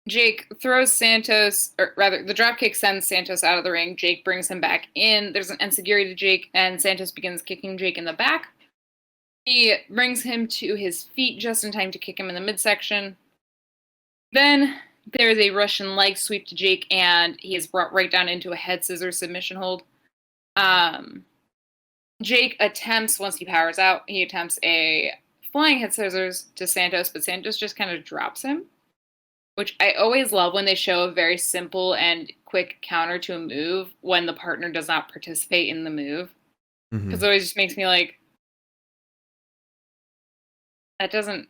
Jake throws Santos, or rather, the dropkick sends Santos out of the ring. Jake brings him back in. There's an enziguri to Jake, and Santos begins kicking Jake in the back. He brings him to his feet just in time to kick him in the midsection. Then there's a Russian leg sweep to Jake, and he is brought right down into a head scissors submission hold. Jake attempts, once he powers out, he attempts a flying head scissors to Santos, but Santos just kind of drops him, which I always love when they show a very simple and quick counter to a move when the partner does not participate in the move. Because it always just makes me like, that doesn't,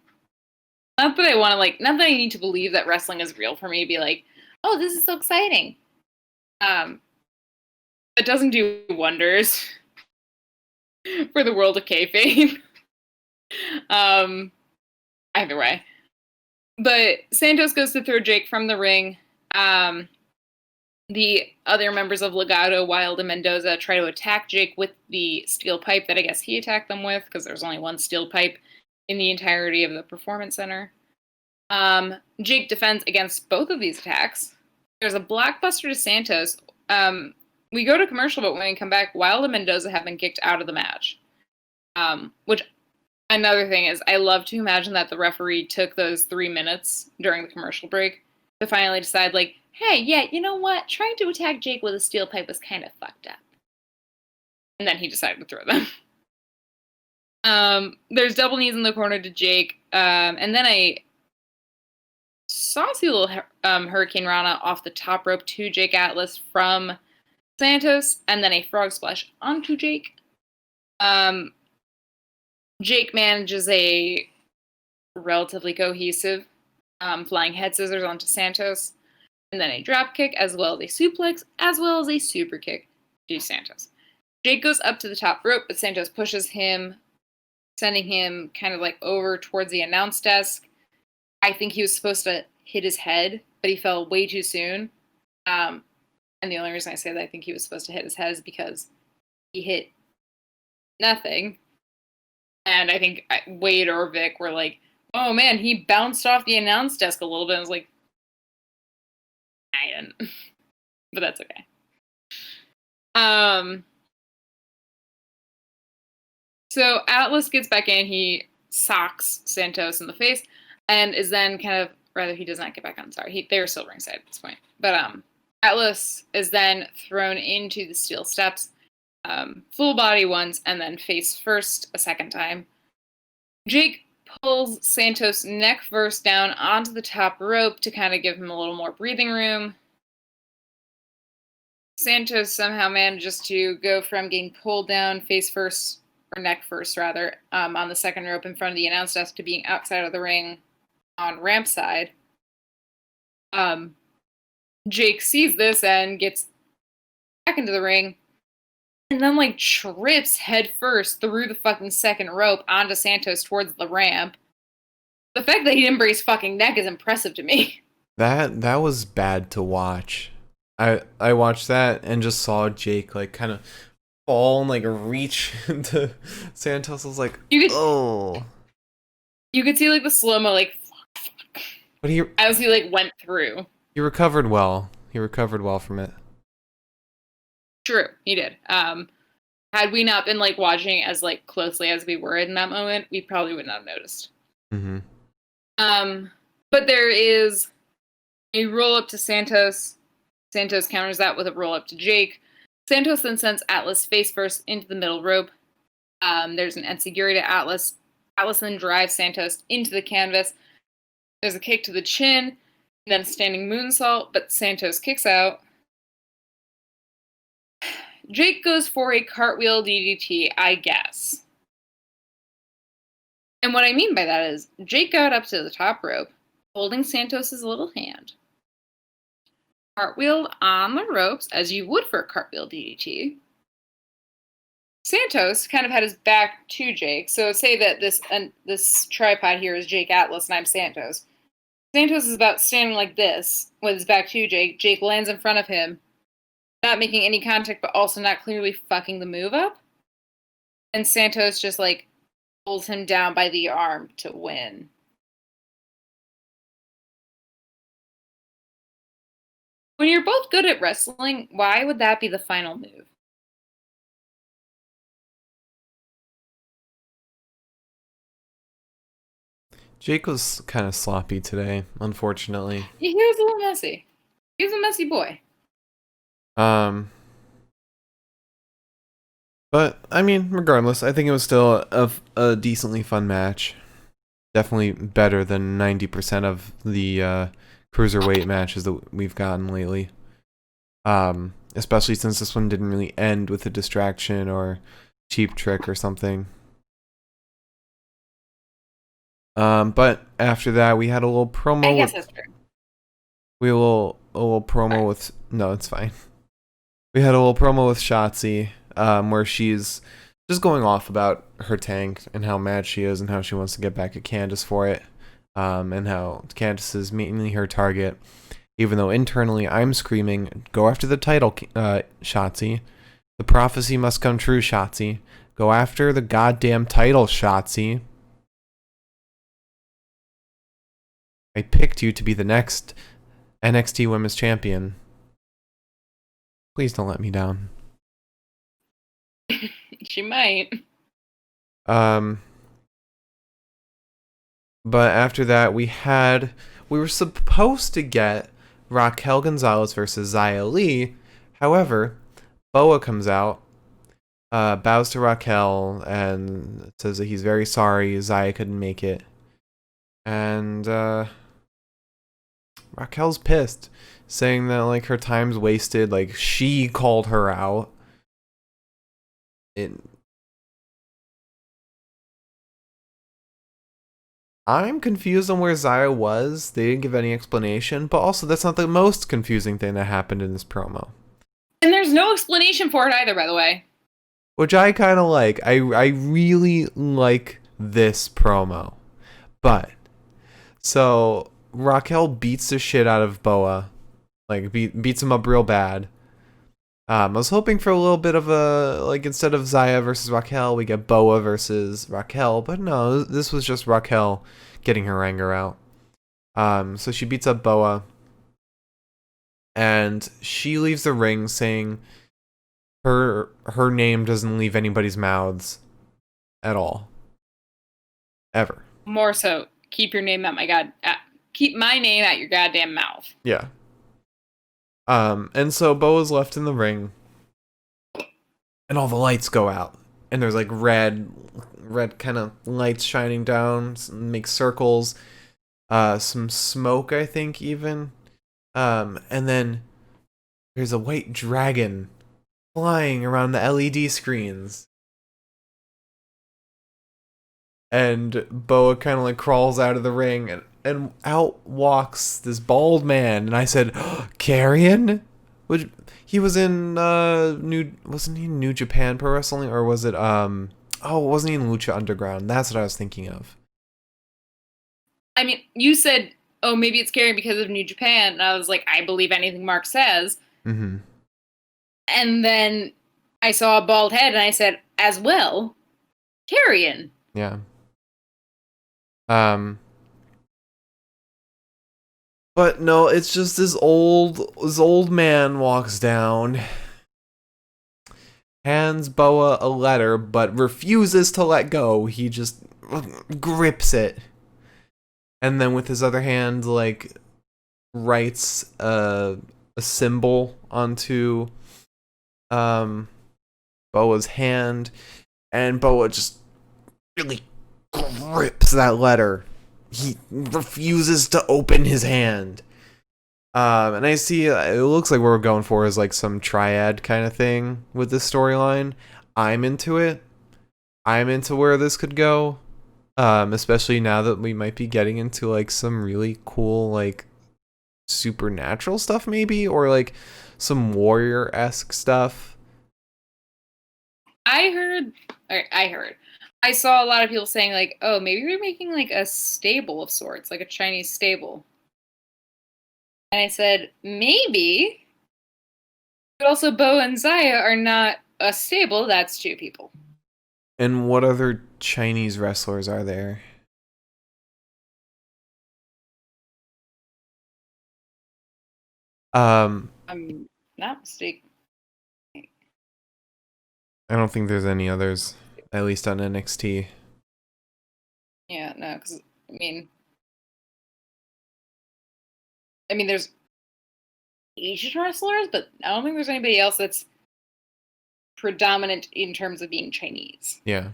not that I want to like, not that I need to believe that wrestling is real for me to be like, oh, this is so exciting. It doesn't do wonders for the world of kayfabe. Either way. But Santos goes to throw Jake from the ring. The other members of Legado, Wild, and Mendoza try to attack Jake with the steel pipe that I guess he attacked them with, because there's only one steel pipe in the entirety of the Performance Center. Jake defends against both of these attacks. There's a blockbuster to Santos. We go to commercial, but when we come back, Wild and Mendoza have been kicked out of the match. Which, another thing is, I love to imagine that the referee took those 3 minutes during the commercial break to finally decide, like, hey, yeah, you know what? Trying to attack Jake with a steel pipe was kind of fucked up. And then he decided to throw them. There's double knees in the corner to Jake. And then a saucy little Hurricane Rana off the top rope to Jake Atlas from Santos. And then a frog splash onto Jake. Jake manages a relatively cohesive flying head scissors onto Santos. And then a drop kick, as well as a suplex, as well as a super kick to Santos. Jake goes up to the top rope, but Santos pushes him, sending him kind of like over towards the announce desk. I think he was supposed to hit his head, but he fell way too soon. And the only reason I say that I think he was supposed to hit his head is because he hit nothing. And I think Wade or Vic were like, oh man, he bounced off the announce desk a little bit. I was like, I didn't. But that's okay. So Atlas gets back in. He socks Santos in the face and is then kind of, rather he does not get back on. Sorry, they're still ringside at this point. But Atlas is then thrown into the steel steps, full body once, and then face first a second time. Jake pulls Santos neck first down onto the top rope to kind of give him a little more breathing room. Santos somehow manages to go from getting pulled down face first, or neck first rather, on the second rope in front of the announce desk to being outside of the ring on ramp side. Jake sees this and gets back into the ring. and then like trips head first through the fucking second rope onto Santos towards the ramp. The fact that he didn't break his fucking neck is impressive to me. That was bad to watch. I watched that and just saw Jake like kind of fall and like reach into Santos. I was like, oh. You could see like the slow-mo like But he as he like went through. He recovered well. He recovered well from it. True, he did. Had we not been like watching as like closely as we were in that moment, we probably would not have noticed. Mm-hmm. But there is a roll up to Santos. Santos counters that with a roll up to Jake. Santos then sends Atlas face first into the middle rope. There's an enziguri to Atlas. Atlas then drives Santos into the canvas. There's a kick to the chin, and then a standing moonsault, but Santos kicks out. Jake goes for a cartwheel DDT, I guess. And what I mean by that is, Jake got up to the top rope, holding Santos' little hand, cartwheeled on the ropes, as you would for a cartwheel DDT. Santos kind of had his back to Jake, so say that this tripod here is Jake Atlas and I'm Santos. Santos is about standing like this, with his back to Jake. Jake lands in front of him, not making any contact, but also not clearly fucking the move up. And Santos just, like, pulls him down by the arm to win. When you're both good at wrestling, why would that be the final move? Jake was kind of sloppy today, unfortunately. He was a little messy. He was a messy boy. But, I mean, regardless, I think it was still a decently fun match. Definitely better than 90% of the Cruiserweight matches that we've gotten lately. Especially since this one didn't really end with a distraction or cheap trick or something. But after that, we had a little promo. I guess that's true. We had a little promo with... No, it's fine. We had a little promo with Shotzi, where she's just going off about her tank and how mad she is and how she wants to get back at Candice for it, and how Candice is mainly her target, even though internally I'm screaming, go after the title, Shotzi. The prophecy must come true, Shotzi. Go after the goddamn title, Shotzi. I picked you to be the next NXT Women's Champion. Please don't let me down. She might. But after that, we were supposed to get Raquel Gonzalez versus Xia Li. However, Boa comes out, bows to Raquel, and says that he's very sorry Xia couldn't make it. And Raquel's pissed, saying that like her time's wasted, like she called her out. I'm confused on where Xia was. They didn't give any explanation, but also that's not the most confusing thing that happened in this promo. And there's no explanation for it either, by the way. Which I kind of like. I really like this promo. But, so, Raquel beats the shit out of Boa. Like, beats him up real bad. I was hoping for a little bit of a, like, instead of Xia versus Raquel, we get Boa versus Raquel. But no, this was just Raquel getting her anger out. So she beats up Boa. And she leaves the ring saying her name doesn't leave anybody's mouths at all. Ever. More so, keep your name keep my name at your goddamn mouth. Yeah. And so Boa's left in the ring, and all the lights go out, and there's like red kind of lights shining down, make circles, some smoke, I think even, and then there's a white dragon flying around the LED screens. And Boa kind of like crawls out of the ring, and out walks this bald man. And I said, Carrion? Which He was in wasn't he in New Japan Pro Wrestling, or was it wasn't he in Lucha Underground? That's what I was thinking of. I mean, you said, oh, maybe it's Carrion because of New Japan, and I was like, I believe anything Mark says. Mm-hmm. And then I saw a bald head, and I said, as well, Carrion. Yeah. But no, it's just this old man walks down, hands Boa a letter, but refuses to let go. He just grips it, and then with his other hand, like, writes a symbol onto Boa's hand, and Boa just really grips that letter. He refuses to open his hand. And I see it looks like what we're going for is like some triad kind of thing with this storyline. I'm into it. I'm into where this could go. Especially now that we might be getting into like some really cool like supernatural stuff maybe, or like some warrior-esque stuff. I saw a lot of people saying like, oh, maybe we're making like a stable of sorts, like a Chinese stable. And I said, maybe. But also Bo and Zaya are not a stable, that's two people. And what other Chinese wrestlers are there? I'm not mistaken. I don't think there's any others, at least on NXT. Yeah, no, because I mean, there's Asian wrestlers, but I don't think there's anybody else that's predominant in terms of being Chinese. Yeah.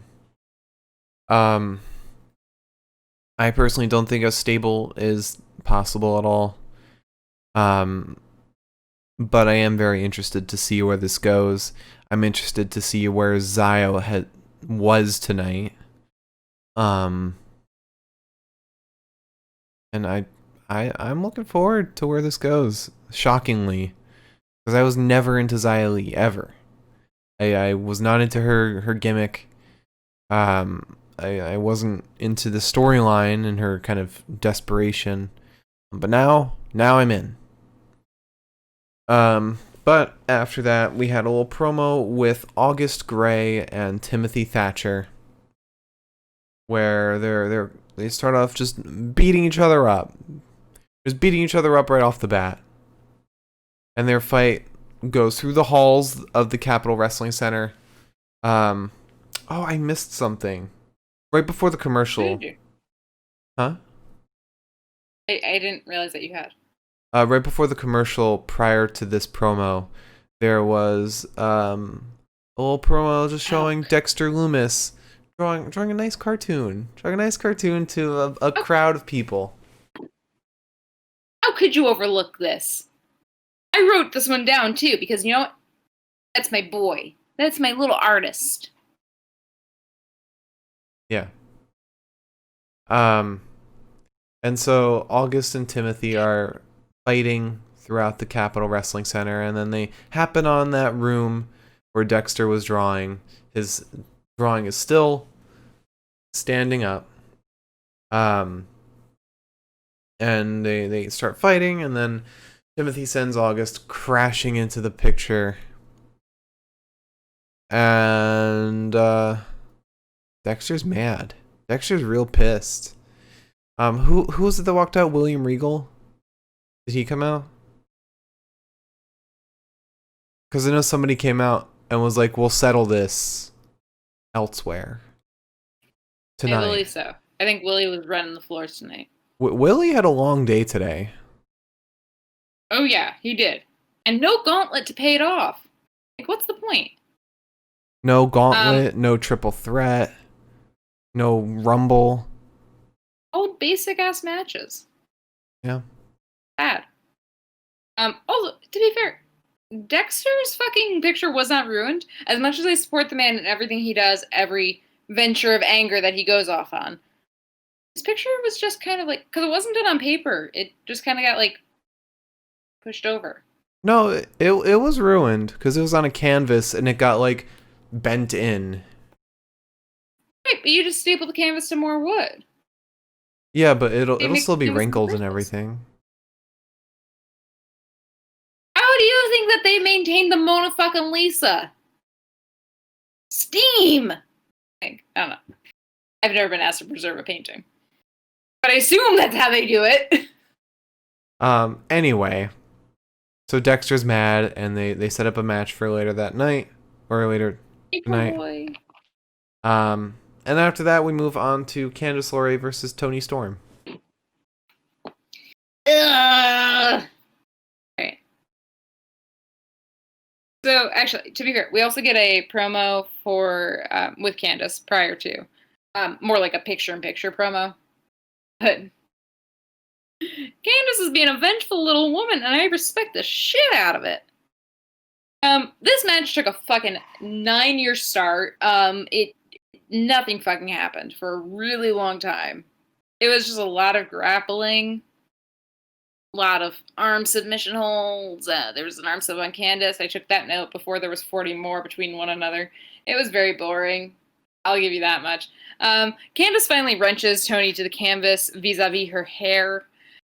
I personally don't think a stable is possible at all. But I am very interested to see where this goes. I'm interested to see where Zio was tonight. And I'm looking forward to where this goes. Shockingly, because I was never into Xia Li ever. I was not into her gimmick. I wasn't into the storyline and her kind of desperation. But now I'm in. But after that, we had a little promo with August Gray and Timothy Thatcher, where they start off just beating each other up, right off the bat, and their fight goes through the halls of the Capitol Wrestling Center. Oh, I missed something right before the commercial. What did you? Huh? I didn't realize that you had. Right before the commercial, prior to this promo, there was a little promo just showing Dexter Lumis drawing a nice cartoon, to a crowd of people. How could you overlook this? I wrote this one down too because you know what? That's my boy. That's my little artist. Yeah. And so August and Timothy are fighting throughout the Capitol Wrestling Center, and then they happen on that room where Dexter was drawing. His drawing is still standing up. And they start fighting, and then Timothy sends August crashing into the picture. And Dexter's mad. Dexter's real pissed. Who was it that walked out? William Regal? Did he come out? Because I know somebody came out and was like, we'll settle this elsewhere tonight. I believe so. I think Willie was running the floors tonight. Willie had a long day today. Oh yeah, he did. And no gauntlet to pay it off. Like, what's the point? No gauntlet, no triple threat, no rumble. All basic ass matches. Yeah. Bad. Also, to be fair, Dexter's fucking picture was not ruined. As much as I support the man and everything he does, every venture of anger that he goes off on, his picture was just kind of like, because it wasn't done on paper, it just kind of got like pushed over. No, it was ruined because it was on a canvas and it got like bent in. Right, but you just staple the canvas to more wood. Yeah, but it'll It makes still be canvas in the wrinkled first and place. everything. How do you think that they maintained the Mona fucking Lisa? Steam! I don't know. I've never been asked to preserve a painting. But I assume that's how they do it. Anyway. So Dexter's mad and they set up a match for later that night. Or later tonight. Boy. And after that we move on to Candice LeRae versus Toni Storm. Ugh. Alright. So, actually, to be fair, we also get a promo for with Candice prior to. More like a picture-in-picture promo. But Candice is being a vengeful little woman, and I respect the shit out of it. This match took a fucking 9-year start. Nothing fucking happened for a really long time. It was just a lot of grappling, a lot of arm submission holds. There was an arm sub on Candice. I took that note before there was 40 more between one another. It was very boring. I'll give you that much. Candice finally wrenches Toni to the canvas vis-a-vis her hair.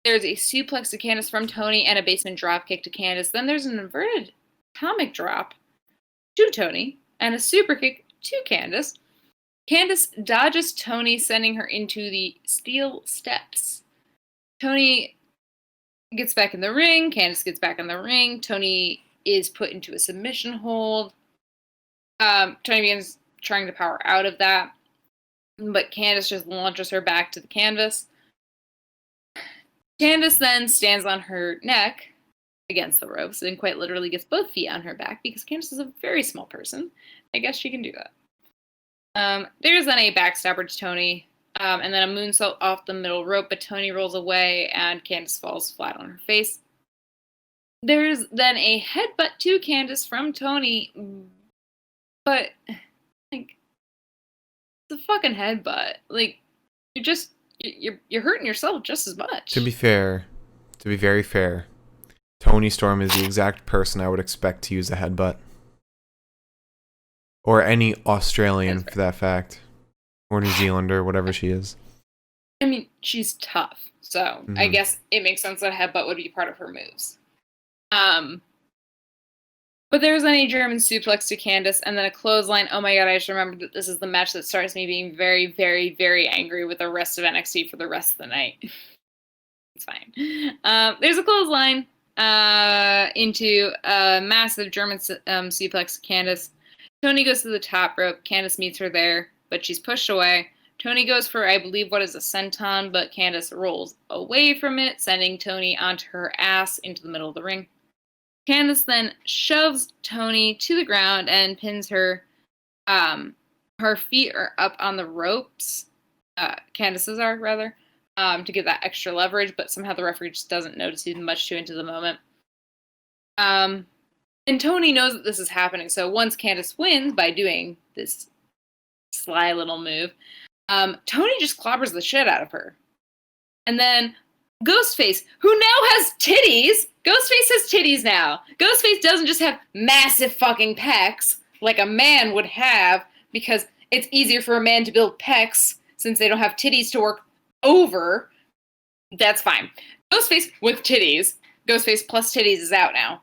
There's a suplex to Candice from Toni and a basement dropkick to Candice. Then there's an inverted atomic drop to Toni and a super kick to Candice. Candice dodges Toni, sending her into the steel steps. Toni gets back in the ring. Candice gets back in the ring. Toni is put into a submission hold. Toni begins trying to power out of that, but Candice just launches her back to the canvas. Candice then stands on her neck against the ropes and quite literally gets both feet on her back because Candice is a very small person. I guess she can do that. There's then a backstabber to Toni, and then a moonsault off the middle rope, but Toni rolls away and Candice falls flat on her face. There's then a headbutt to Candice from Toni, but like it's a fucking headbutt. Like you're hurting yourself just as much. To be very fair, Toni Storm is the exact person I would expect to use a headbutt. Or any Australian, for that fact. Or New Zealander, whatever she is. I mean, she's tough. So, I guess it makes sense that headbutt would be part of her moves. But there's then a German suplex to Candice, and then a clothesline. Oh my god, I just remembered that this is the match that starts me being very, very, very angry with the rest of NXT for the rest of the night. It's fine. There's a clothesline into a massive German suplex to Candice. Toni goes to the top rope. Candice meets her there, but she's pushed away. Toni goes for, I believe, what is a senton, but Candice rolls away from it, sending Toni onto her ass into the middle of the ring. Candice then shoves Toni to the ground and pins her. Her feet are up on the ropes. Candice's are, rather, to get that extra leverage, but somehow the referee just doesn't notice too much too into the moment. And Toni knows that this is happening, so once Candice wins by doing this sly little move, Toni just clobbers the shit out of her. And then Ghostface, who now has titties, Ghostface has titties now. Ghostface doesn't just have massive fucking pecs like a man would have, because it's easier for a man to build pecs since they don't have titties to work over. That's fine. Ghostface with titties. Ghostface plus titties is out now.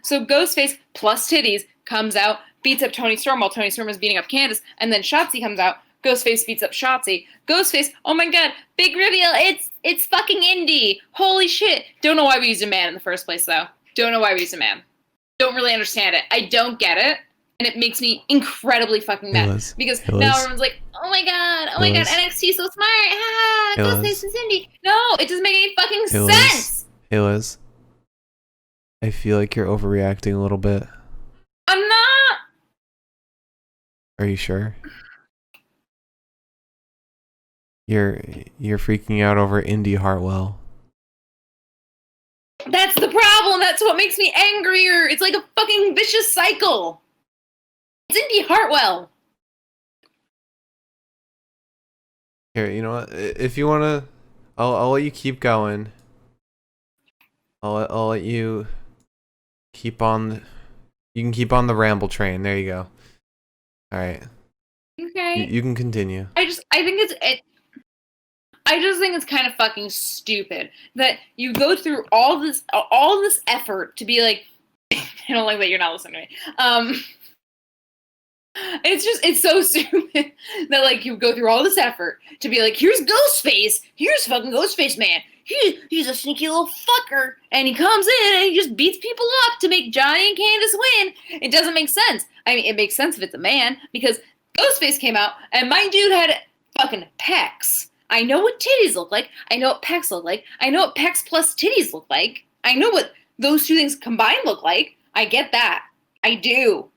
So Ghostface plus titties comes out, beats up Toni Storm while Toni Storm is beating up Candice, and then Shotzi comes out. Ghostface beats up Shotzi. Ghostface, oh my god, big reveal, it's fucking Indy. Holy shit. Don't know why we used a man in the first place, though. Don't know why we used a man. Don't really understand it. I don't get it, and it makes me incredibly fucking mad. Because now everyone's like, oh my god, NXT so smart. Ha, Ghostface is Indy. No, it doesn't make any fucking sense. Hey Liz. I feel like you're overreacting a little bit. I'm not. Are you sure? You're freaking out over Indy Hartwell. That's the problem. That's what makes me angrier. It's like a fucking vicious cycle. It's Indy Hartwell. Here, you know what? If you wanna, I'll let you keep going. I'll let you You can keep on the ramble train. There you go. All right. Okay. You can continue. I just think it's kind of fucking stupid that you go through all this effort to be like, I don't like that you're not listening to me. It's so stupid that like you go through all this effort to be like, here's Ghostface, here's fucking Ghostface man. He's a sneaky little fucker, and he comes in and he just beats people up to make Johnny and Candice win. It doesn't make sense. I mean, it makes sense if it's a man, because Ghostface came out and my dude had fucking pecs. I know what titties look like. I know what pecs look like. I know what pecs plus titties look like. I know what those two things combined look like. I get that. I do.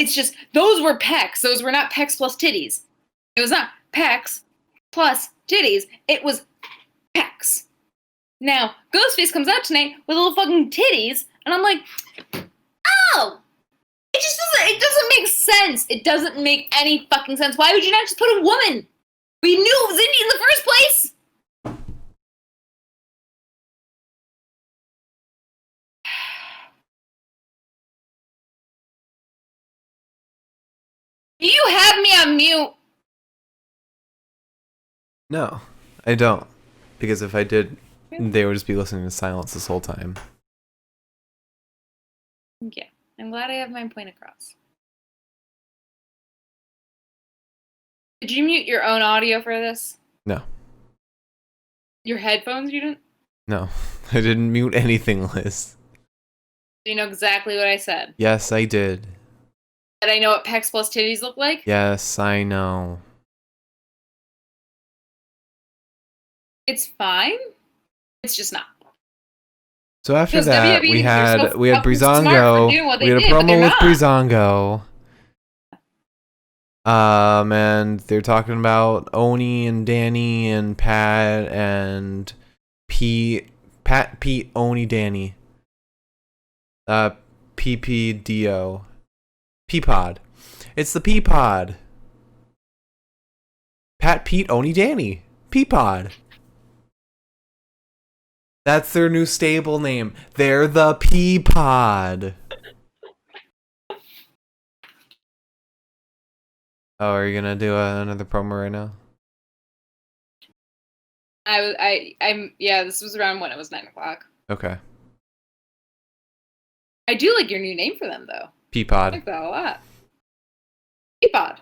It's just, those were pecs. Those were not pecs plus titties. It was not pecs plus titties. It was pecs. Now, Ghostface comes out tonight with little fucking titties, and I'm like, oh! It doesn't make sense. It doesn't make any fucking sense. Why would you not just put a woman? We knew it was Indy in the first place. Do you have me on mute? No, I don't. Because if I did, they would just be listening to silence this whole time. Yeah, I'm glad I have my point across. Did you mute your own audio for this? No. Your headphones, you didn't? No, I didn't mute anything, Liz. Do you know exactly what I said? Yes, I did. That I know what pecs plus titties look like? Yes, I know. It's fine. It's just not. So after Because that, WWE we thinks had they're so Breeezango. fucking smart for doing what they We had a did, but they're promo with not. Breeezango. And they're talking about Oney and Danny and Pat and Pete, Oney, Danny. PPDO. P-Pod. It's the P-Pod. Pat, Pete, Oney, Danny. P-Pod. That's their new stable name. They're the P-Pod. Oh, are you gonna do another promo right now? Yeah, this was around when it was 9 o'clock. Okay. I do like your new name for them, though. P-Pod. I like that a lot. P-Pod.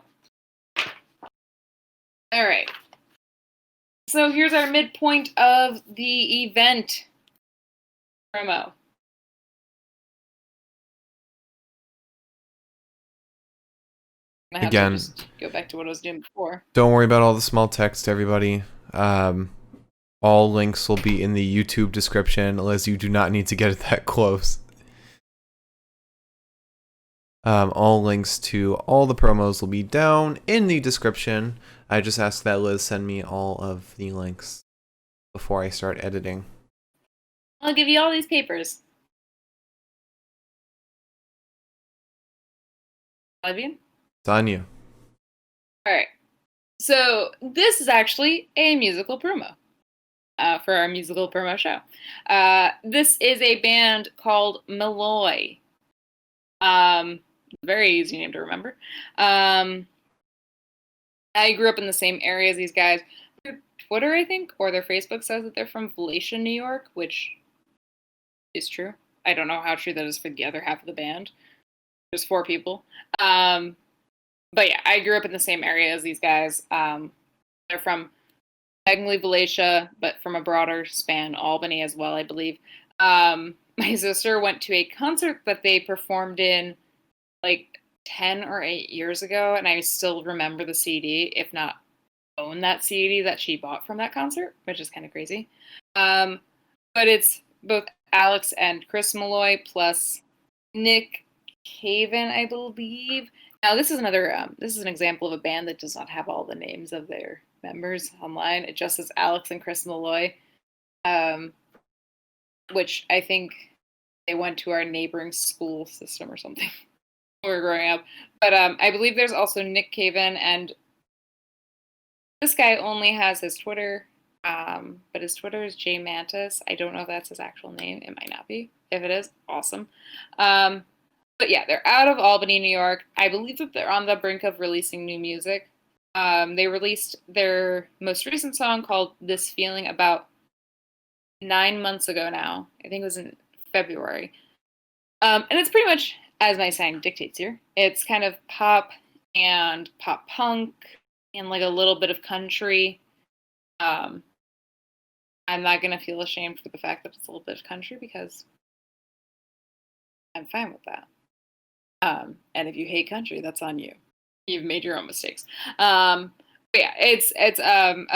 All right. So here's our midpoint of the event promo. Again, just go back to what I was doing before. Don't worry about all the small text, everybody. All links will be in the YouTube description, Liz, you do not need to get it that close. All links to all the promos will be down in the description. I just asked that Liz send me all of the links before I start editing. I'll give you all these papers. Olivia? It's on you. All right. So this is actually a musical promo for our musical promo show. This is a band called Malloy. Very easy name to remember. I grew up in the same area as these guys. Their Twitter, I think, or their Facebook says that they're from Valencia, New York, which is true. I don't know how true that is for the other half of the band. There's 4 people. But yeah, I grew up in the same area as these guys. They're from technically Valencia, but from a broader span, Albany as well, I believe. My sister went to a concert that they performed in like 10 or 8 years ago, and I still remember the CD, if not own that CD that she bought from that concert, which is kind of crazy. But it's both Alex and Chris Malloy plus Nick Caven, I believe. Now, this is this is an example of a band that does not have all the names of their members online. It just says Alex and Chris Malloy, which I think they went to our neighboring school system or something when we were growing up. But I believe there's also Nick Caven, and this guy only has his Twitter But his Twitter is J Mantis. I don't know if that's his actual name. It might not be. If it is, awesome. But yeah, they're out of Albany, New York. I believe that they're on the brink of releasing new music. They released their most recent song called This Feeling about 9 months ago now. I think it was in February. And it's pretty much, as my sign dictates here, it's kind of pop and pop punk and like a little bit of country. I'm not going to feel ashamed for the fact that it's a little bit of country because I'm fine with that. And if you hate country, that's on you. You've made your own mistakes. But yeah, it's a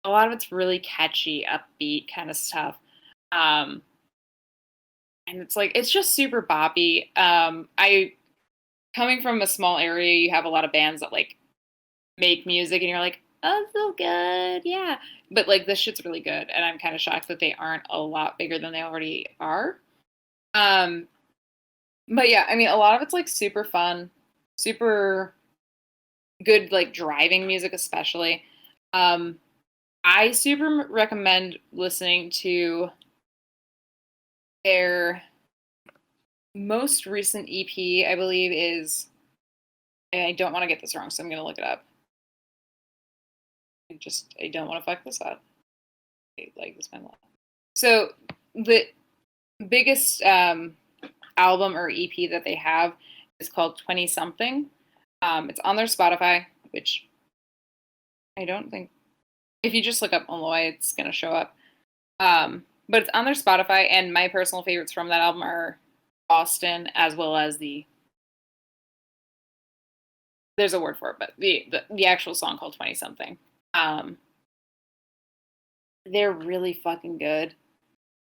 lot of it's really catchy, upbeat kind of stuff. And it's just super boppy. Coming from a small area, you have a lot of bands that like make music and you're like, oh, so good, yeah. But like this shit's really good, and I'm kind of shocked that they aren't a lot bigger than they already are. But yeah, I mean, a lot of it's like super fun, super good, like driving music, especially. I super recommend listening to their most recent EP, I believe, is, and I don't want to get this wrong, so I'm going to look it up. I don't want to fuck this up. Like this, my life. So the biggest album or EP that they have is called 20 something. It's on their Spotify, which I don't think, if you just look up Oney, it's going to show up. But it's on their Spotify, and my personal favorites from that album are Austin, as well as there's a word for it, but the actual song called 20 something. They're really fucking good.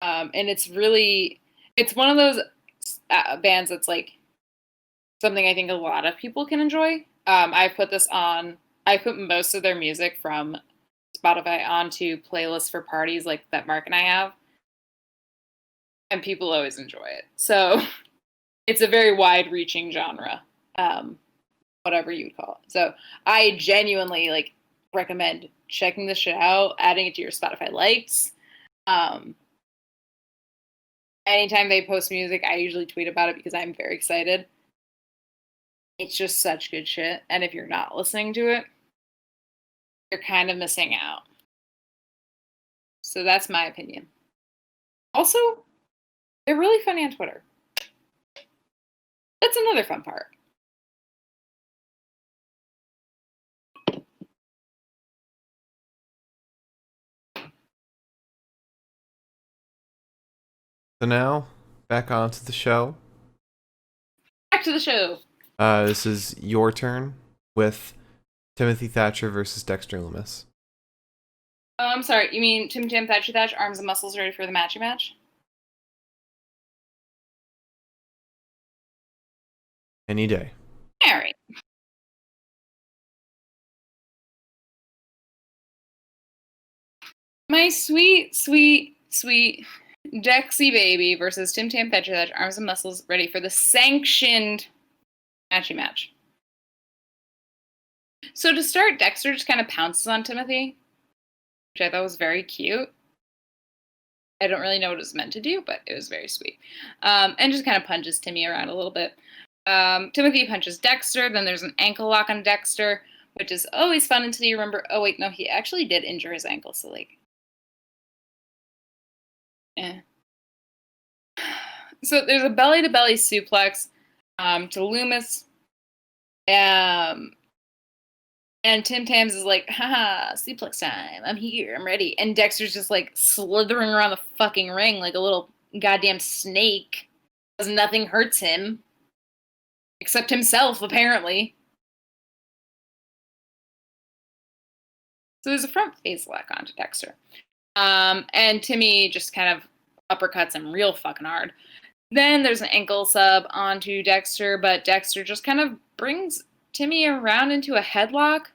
And it's one of those bands that's like something I think a lot of people can enjoy. I put most of their music from Spotify onto playlists for parties like that Mark and I have. And people always enjoy it. So it's a very wide-reaching genre, whatever you would call it. So I genuinely like recommend checking this shit out, adding it to your Spotify likes. Anytime they post music, I usually tweet about it because I'm very excited. It's just such good shit. And if you're not listening to it, you're kind of missing out. So that's my opinion. Also, they're really funny on Twitter. That's another fun part. So now, back on to the show. Back to the show. This is your turn with Timothy Thatcher versus Dexter Lumis. Oh, I'm sorry. You mean Tim Tam Thatcher Thatch, arms and muscles ready for the matchy match? Any day. All right. My sweet, sweet, sweet Dexy baby versus Tim Tam Thatcher Thatch, arms and muscles ready for the sanctioned matchy match. So to start, Dexter just kind of pounces on Timothy, which I thought was very cute. I don't really know what it was meant to do, but it was very sweet. And just kind of punches Timmy around a little bit. Timothy punches Dexter, then there's an ankle lock on Dexter, which is always fun until you remember, oh wait, no, he actually did injure his ankle, so like, So there's a belly-to-belly suplex to Lumis. And Tim Tams is like, haha, suplex time. I'm here. I'm ready. And Dexter's just like slithering around the fucking ring like a little goddamn snake. Because nothing hurts him. Except himself, apparently. So there's a front face lock onto Dexter. And Timmy just kind of uppercuts him real fucking hard. Then there's an ankle sub onto Dexter, but Dexter just kind of brings Timmy around into a headlock.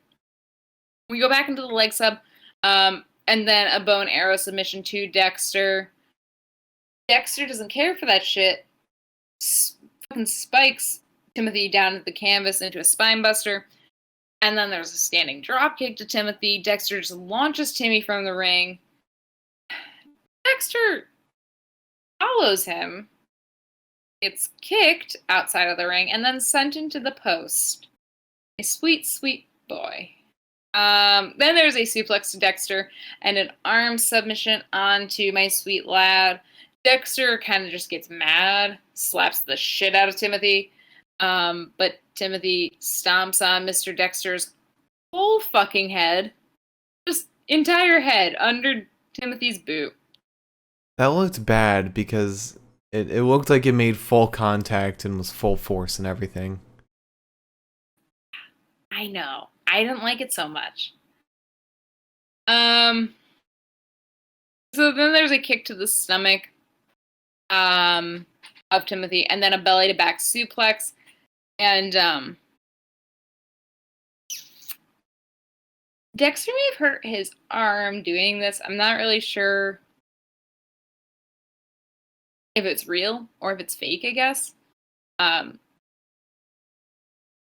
We go back into the leg sub, and then a bow and arrow submission to Dexter. Dexter doesn't care for that shit. Fucking spikes Timothy down at the canvas into a spine buster. And then there's a standing dropkick to Timothy. Dexter just launches Timmy from the ring. Dexter follows him, gets kicked outside of the ring, and then sent into the post. A sweet, sweet boy. Then there's a suplex to Dexter and an arm submission onto my sweet lad. Dexter kind of just gets mad, slaps the shit out of Timothy. But Timothy stomps on Mr. Dexter's whole fucking head. Just entire head under Timothy's boot. That looked bad because it looked like it made full contact and was full force and everything. I know. I didn't like it so much. So then there's a kick to the stomach of Timothy, and then a belly to back suplex. And Dexter may have hurt his arm doing this. I'm not really sure if it's real or if it's fake, I guess.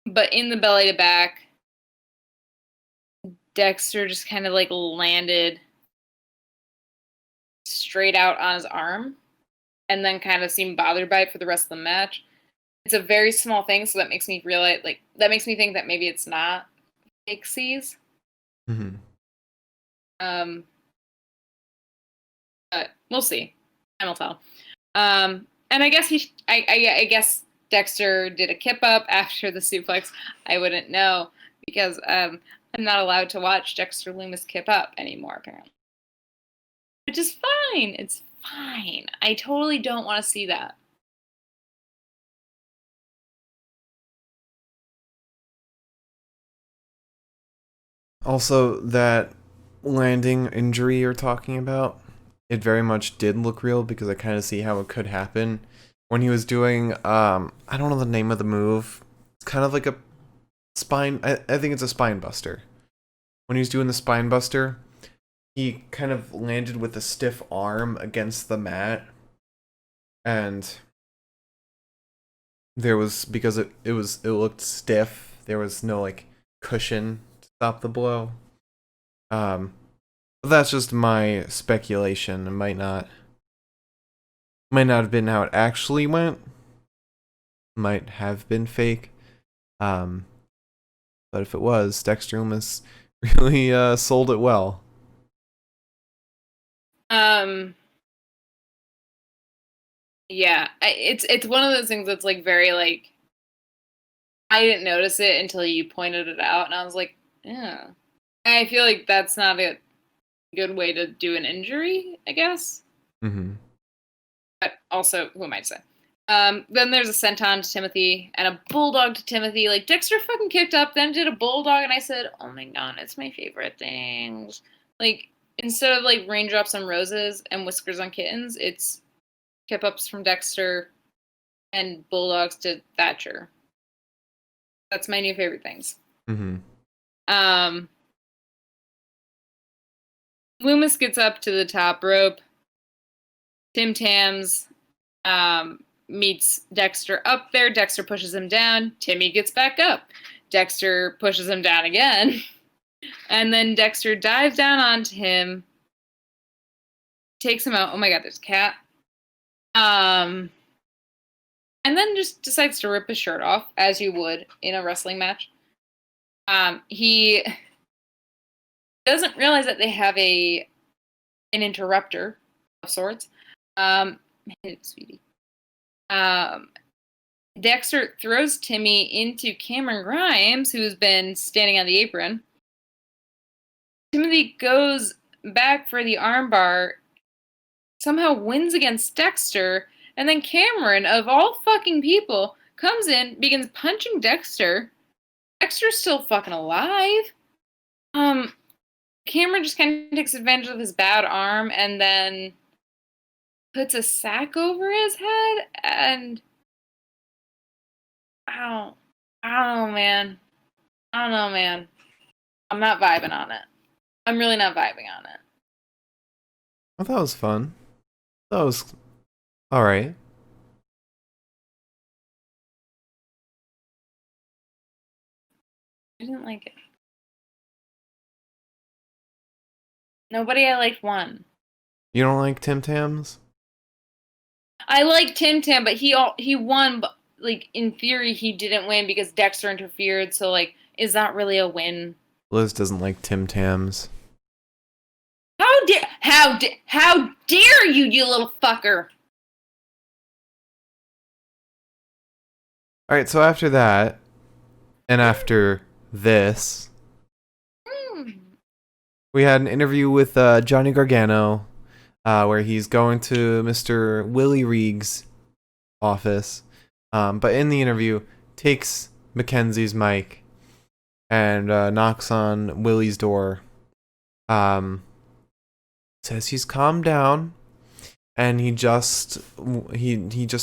But in the belly to back, Dexter just kind of like landed straight out on his arm and then kind of seemed bothered by it for the rest of the match. It's a very small thing, so that makes me realize, like, that makes me think that maybe it's not fake C's. Mm-hmm. But we'll see. Time will tell. And I guess I guess Dexter did a kip up after the suplex. I wouldn't know because I'm not allowed to watch Dexter Lumis kip up anymore, apparently. Which is fine. It's fine. I totally don't want to see that. Also, that landing injury you're talking about, it very much did look real because I kind of see how it could happen. When he was doing, I don't know the name of the move. It's kind of like a spine, I think it's a spine buster. When he was doing the spine buster, he kind of landed with a stiff arm against the mat. And there was, because it looked stiff, there was no like cushion to stop the blow. That's just my speculation. It might not have been how it actually went. Might have been fake. But if it was, Dexter Lumis really sold it well. Yeah, it's one of those things that's like very like I didn't notice it until you pointed it out, and I was like, yeah. I feel like that's not a good way to do an injury, I guess. Mm-hmm. But also, who am I to say? Then there's a senton to Timothy and a bulldog to Timothy. Like, Dexter fucking kicked up, then did a bulldog, and I said, oh my god, it's my favorite things. Like, instead of like raindrops on roses and whiskers on kittens, it's kip ups from Dexter and bulldogs to Thatcher. That's my new favorite things. Mm-hmm. Lumis gets up to the top rope. Tim Tams meets Dexter up there. Dexter pushes him down. Timmy gets back up. Dexter pushes him down again. And then Dexter dives down onto him. Takes him out. Oh my god, there's a cat. And then just decides to rip his shirt off, as you would in a wrestling match. He doesn't realize that they have an interrupter of sorts. Sweetie. Dexter throws Timmy into Cameron Grimes, who's been standing on the apron. Timothy goes back for the armbar, somehow wins against Dexter, and then Cameron, of all fucking people, comes in, begins punching Dexter. Dexter's still fucking alive. Cameron just kind of takes advantage of his bad arm and then puts a sack over his head, and I don't know, man. I'm not vibing on it. I'm really not vibing on it. I thought it was fun. That was alright. I didn't like it. Nobody I liked won. You don't like Tim Tams? I like Tim Tam, but he won, but like in theory he didn't win because Dexter interfered. So like, is that really a win? Liz doesn't like Tim Tams. How dare you, you little fucker! All right, so after that, and after this, we had an interview with Johnny Gargano, where he's going to Mr. Willie Reeg's office, but in the interview, takes Mackenzie's mic and knocks on Willie's door. Says he's calmed down, and he just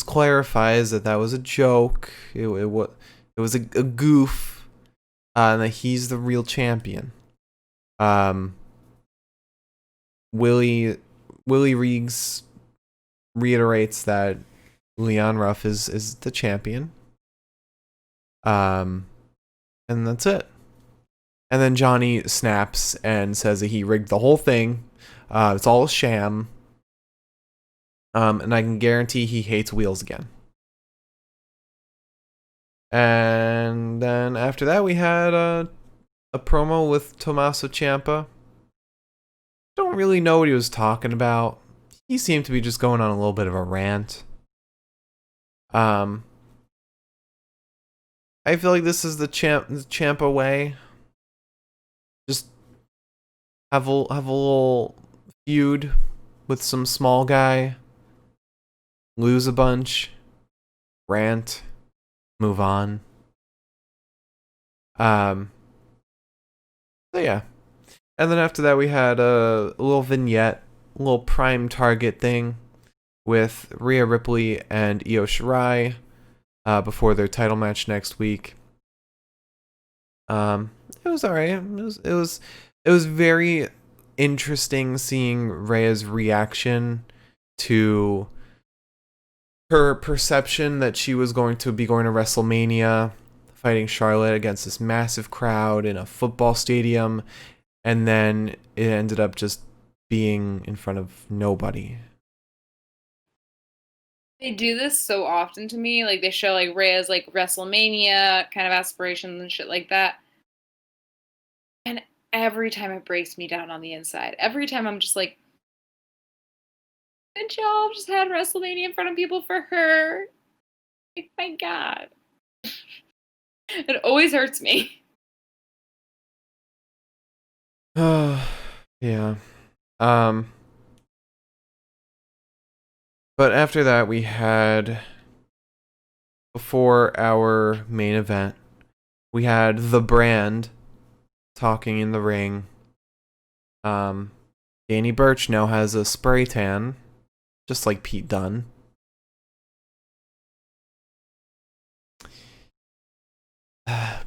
clarifies that was a joke. It was a goof, and that he's the real champion. Willie Reegs reiterates that Leon Ruff is the champion. And that's it. And then Johnny snaps and says that he rigged the whole thing. It's all a sham. And I can guarantee he hates wheels again. And then after that, we had a promo with Tommaso Ciampa. Don't really know what he was talking about. He seemed to be just going on a little bit of a rant. I feel like this is the Ciampa way. Just have a little feud with some small guy, lose a bunch, rant, move on. So yeah. And then after that we had a little vignette, a little prime target thing with Rhea Ripley and Io Shirai before their title match next week. It was alright. It was very interesting seeing Rhea's reaction to her perception that she was going to be going to WrestleMania, fighting Charlotte against this massive crowd in a football stadium, and then it ended up just being in front of nobody. They do this so often to me. Like, they show, like, Rhea's, like, WrestleMania kind of aspirations and shit like that. And every time it breaks me down on the inside. Every time I'm just like, good job, just had WrestleMania in front of people for her. Like, my God. It always hurts me. Yeah. But after that, we had, before our main event, we had The Brand talking in the ring. Danny Burch now has a spray tan, just like Pete Dunne.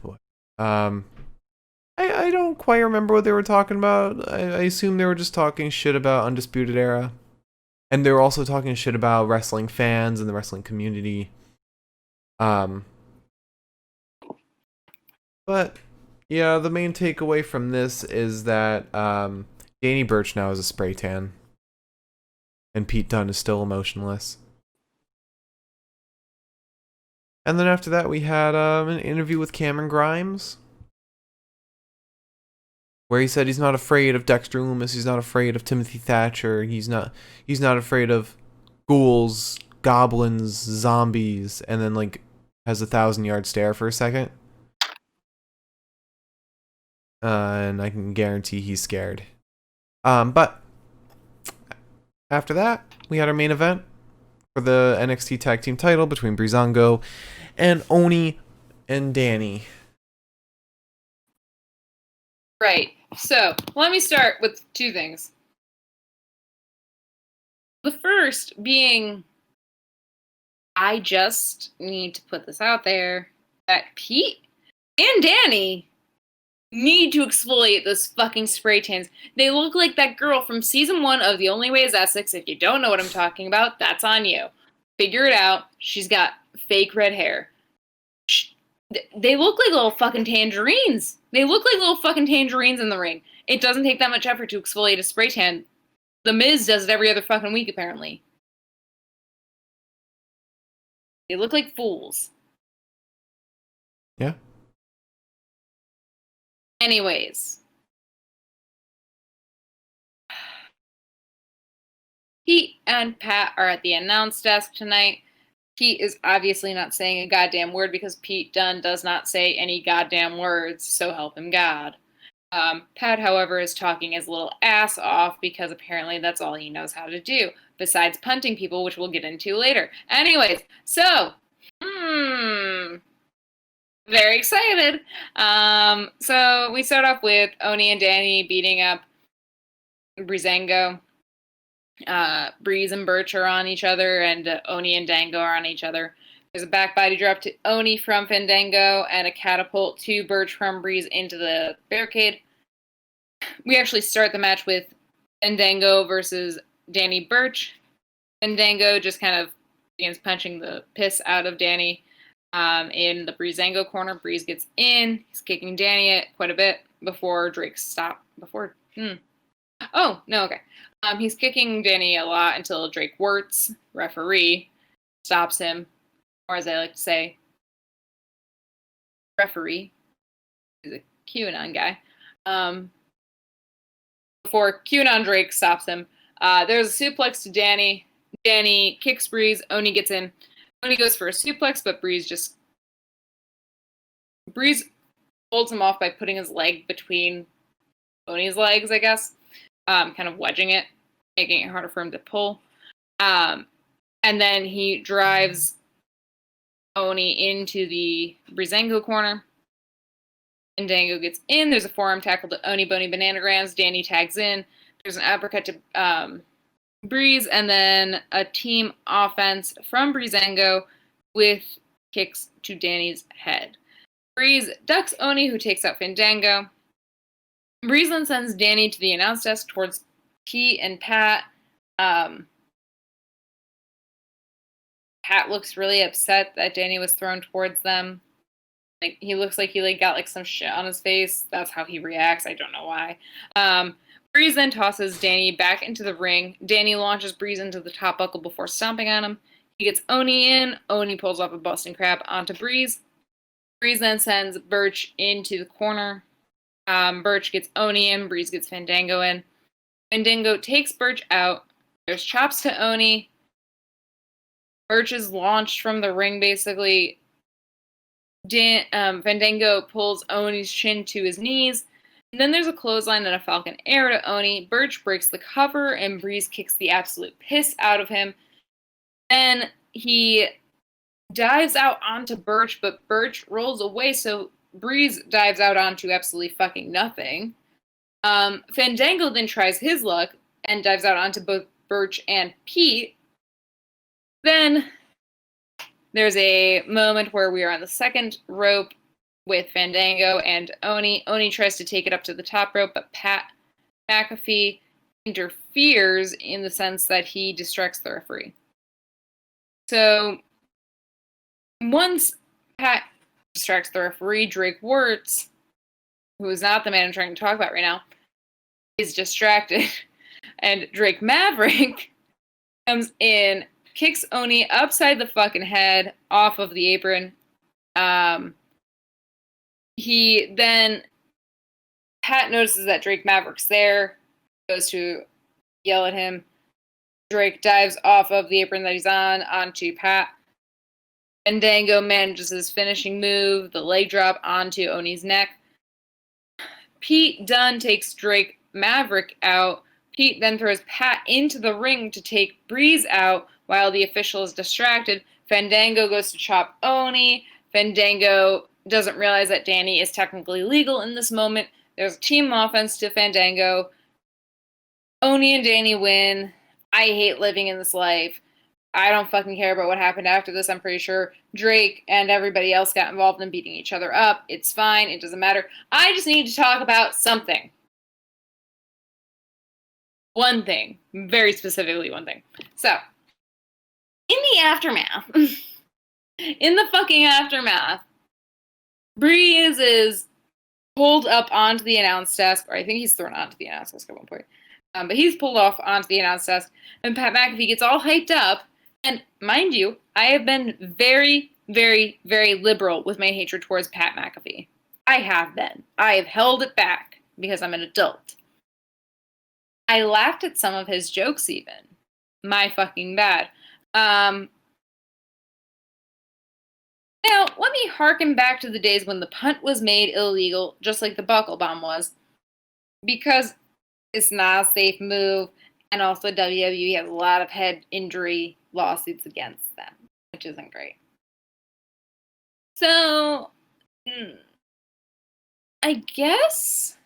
Boy. I don't quite remember what they were talking about. I assume they were just talking shit about Undisputed Era. And they were also talking shit about wrestling fans and the wrestling community. But yeah, the main takeaway from this is that Danny Burch now has a spray tan. And Pete Dunne is still emotionless. And then after that, we had an interview with Cameron Grimes, where he said he's not afraid of Dexter Lumis, he's not afraid of Timothy Thatcher, he's not afraid of ghouls, goblins, zombies, and then like has a 1,000-yard stare for a second. And I can guarantee he's scared. But after that, we had our main event for the NXT Tag Team title between Breezango and Oney and Danny. Right. So, let me start with two things. The first being, I just need to put this out there, that Pete and Danny need to exfoliate those fucking spray tans. They look like that girl from season 1 of The Only Way is Essex. If you don't know what I'm talking about, that's on you. Figure it out. She's got fake red hair. They look like little fucking tangerines. They look like little fucking tangerines in the ring. It doesn't take that much effort to exfoliate a spray tan. The Miz does it every other fucking week, apparently. They look like fools. Yeah. Anyways. Pete and Pat are at the announce desk tonight. Pete is obviously not saying a goddamn word because Pete Dunne does not say any goddamn words, so help him God. Pat, however, is talking his little ass off because apparently that's all he knows how to do, besides punting people, which we'll get into later. Anyways, so, very excited. So we start off with Oney and Danny beating up Breeezango. Breeze and Burch are on each other, and Oney and Dango are on each other. There's a back body drop to Oney from Fandango and a catapult to Burch from Breeze into the barricade. We actually start the match with Fandango versus Danny Burch. Fandango just kind of begins punching the piss out of Danny in the Breezango corner. Breeze gets in. He's kicking Danny quite a bit before Drake stopped. Oh, no, okay. He's kicking Danny a lot until Drake Wirtz, referee, stops him. Or as I like to say, referee. He's a QAnon guy. Before QAnon Drake stops him, there's a suplex to Danny. Danny kicks Breeze. Oney gets in. Oney goes for a suplex, but Breeze holds him off by putting his leg between Oney's legs, I guess. Kind of wedging it, making it harder for him to pull. And then he drives Oney into the Breezango corner. And Dango gets in. There's a forearm tackle to Oney Boney Bananagrams. Danny tags in. There's an uppercut to Breeze, and then a team offense from Breezango with kicks to Danny's head. Breeze ducks Oney, who takes out Fandango. Breeze then sends Danny to the announce desk towards Pete and Pat. Pat looks really upset that Danny was thrown towards them. Like, he looks like he got some shit on his face. That's how he reacts. I don't know why. Breeze then tosses Danny back into the ring. Danny launches Breeze into the top buckle before stomping on him. He gets Oney in. Oney pulls off a Boston Crab onto Breeze. Breeze then sends Burch into the corner. Burch gets Oney in. Breeze gets Fandango in. Fandango takes Burch out. There's chops to Oney. Burch is launched from the ring, basically. Fandango pulls Oney's chin to his knees. And then there's a clothesline and a Falcon Air to Oney. Burch breaks the cover, and Breeze kicks the absolute piss out of him. Then he dives out onto Burch, but Burch rolls away, so Breeze dives out onto absolutely fucking nothing. Fandango then tries his luck and dives out onto both Burch and Pete. Then there's a moment where we are on the second rope with Fandango and Oney. Oney tries to take it up to the top rope, but Pat McAfee interferes in the sense that he distracts the referee. So once Pat distracts the referee, Drake Wirtz, who is not the man I'm trying to talk about right now, is distracted. And Drake Maverick comes in, kicks Oney upside the fucking head off of the apron. Pat notices that Drake Maverick's there, goes to yell at him. Drake dives off of the apron that he's on onto Pat. Fandango manages his finishing move, the leg drop onto Oney's neck. Pete Dunne takes Drake Maverick out. Pete then throws Pat into the ring to take Breeze out while the official is distracted. Fandango goes to chop Oney. Fandango doesn't realize that Danny is technically legal in this moment. There's a team offense to Fandango. Oney and Danny win. I hate living in this life. I don't fucking care about what happened after this. I'm pretty sure Drake and everybody else got involved in beating each other up. It's fine. It doesn't matter. I just need to talk about something. One thing. Very specifically one thing. So, in the aftermath, in the fucking aftermath Breeze is pulled up onto the announce desk, or I think he's thrown onto the announce desk at one point. But he's pulled off onto the announce desk, and Pat McAfee gets all hyped up. And mind you, I have been very, very, very liberal with my hatred towards Pat McAfee. I have been. I have held it back because I'm an adult. I laughed at some of his jokes even. My fucking bad. Now, let me harken back to the days when the punt was made illegal, just like the buckle bomb was, because it's not a safe move, and also WWE has a lot of head injury lawsuits against them, which isn't great. So, I guess,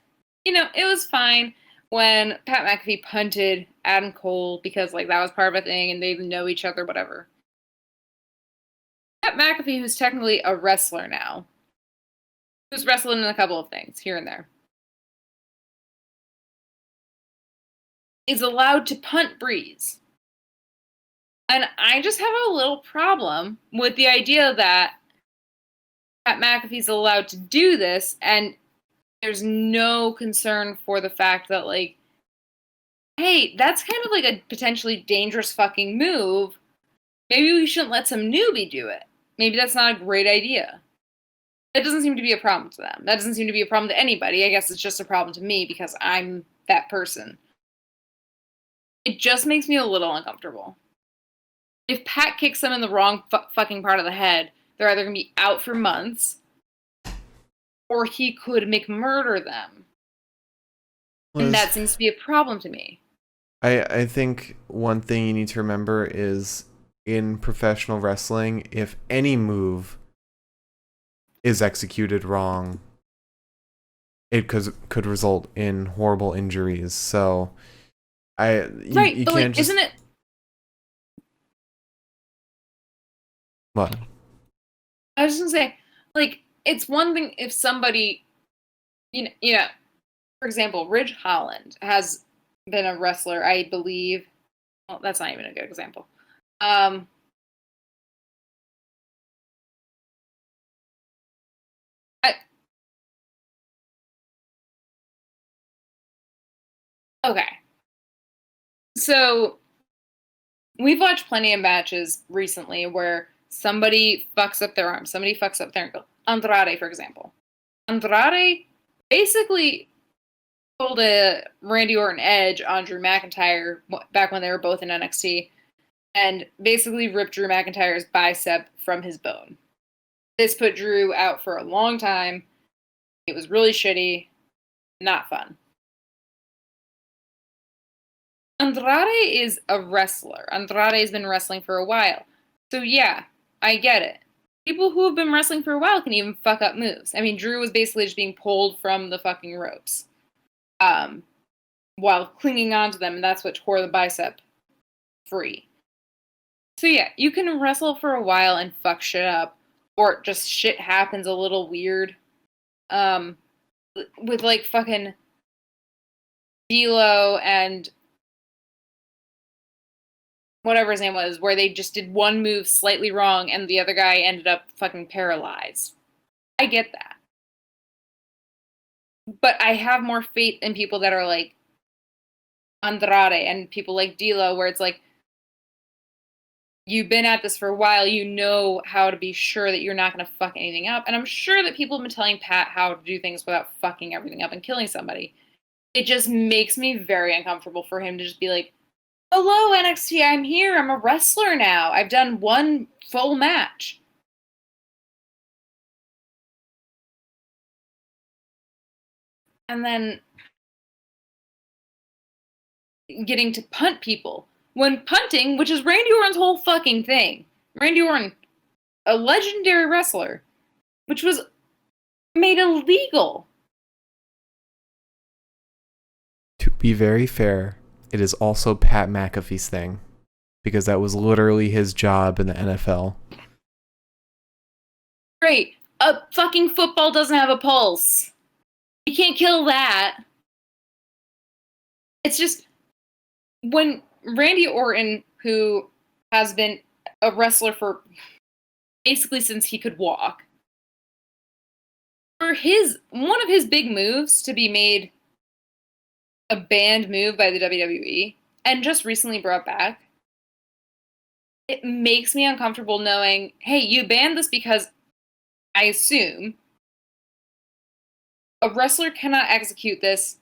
it was fine when Pat McAfee punted Adam Cole because, that was part of a thing, and they know each other, whatever. Pat McAfee, who's technically a wrestler now, who's wrestling in a couple of things here and there, is allowed to punt Breeze. And I just have a little problem with the idea that Pat McAfee's allowed to do this, and there's no concern for the fact that, hey, that's kind of a potentially dangerous fucking move. Maybe we shouldn't let some newbie do it. Maybe that's not a great idea. That doesn't seem to be a problem to them. That doesn't seem to be a problem to anybody. I guess it's just a problem to me because I'm that person. It just makes me a little uncomfortable. If Pat kicks them in the wrong fucking part of the head, they're either going to be out for months, or he could McMurder them. And that seems to be a problem to me. I think one thing you need to remember is in professional wrestling, if any move is executed wrong, it could result in horrible injuries. So you but can't just... isn't it? What? I was just gonna say, it's one thing if somebody, for example, Ridge Holland has been a wrestler, I believe. Well, that's not even a good example. Okay. So we've watched plenty of matches recently where somebody fucks up their arm, somebody fucks up their ankle. Andrade, for example. Andrade basically pulled a Randy Orton edge on Drew McIntyre back when they were both in NXT and basically ripped Drew McIntyre's bicep from his bone. This put Drew out for a long time. It was really shitty. Not fun. Andrade is a wrestler. Andrade has been wrestling for a while. So yeah, I get it. People who have been wrestling for a while can even fuck up moves. I mean, Drew was basically just being pulled from the fucking ropes while clinging onto them, and that's what tore the bicep free. So yeah, you can wrestle for a while and fuck shit up, or just shit happens a little weird. With fucking D'Lo and whatever his name was, where they just did one move slightly wrong and the other guy ended up fucking paralyzed. I get that. But I have more faith in people that are like Andrade and people like D'Lo, where it's you've been at this for a while, you know how to be sure that you're not going to fuck anything up. And I'm sure that people have been telling Pat how to do things without fucking everything up and killing somebody. It just makes me very uncomfortable for him to just be like, hello, NXT, I'm here. I'm a wrestler now. I've done one full match. And then getting to punt people. When punting, which is Randy Orton's whole fucking thing. Randy Orton, a legendary wrestler, which was made illegal. To be very fair, it is also Pat McAfee's thing, because that was literally his job in the NFL. Great. A fucking football doesn't have a pulse. You can't kill that. It's just, when Randy Orton, who has been a wrestler for basically since he could walk, for one of his big moves to be made a banned move by the WWE and just recently brought back, it makes me uncomfortable knowing, hey, you banned this because I assume a wrestler cannot execute this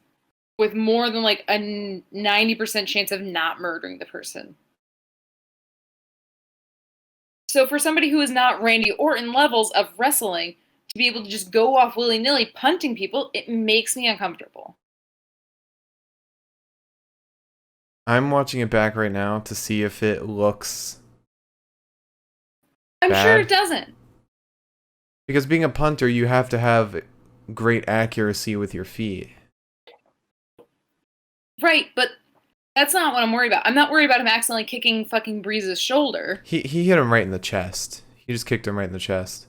with more than like a 90% chance of not murdering the person. So for somebody who is not Randy Orton levels of wrestling to be able to just go off willy-nilly punting people, it makes me uncomfortable. I'm watching it back right now to see if it looks I'm bad. sure it doesn't. Because being a punter, you have to have great accuracy with your feet. Right, but that's not what I'm worried about. I'm not worried about him accidentally kicking fucking Breeze's shoulder. He hit him right in the chest. He just kicked him right in the chest.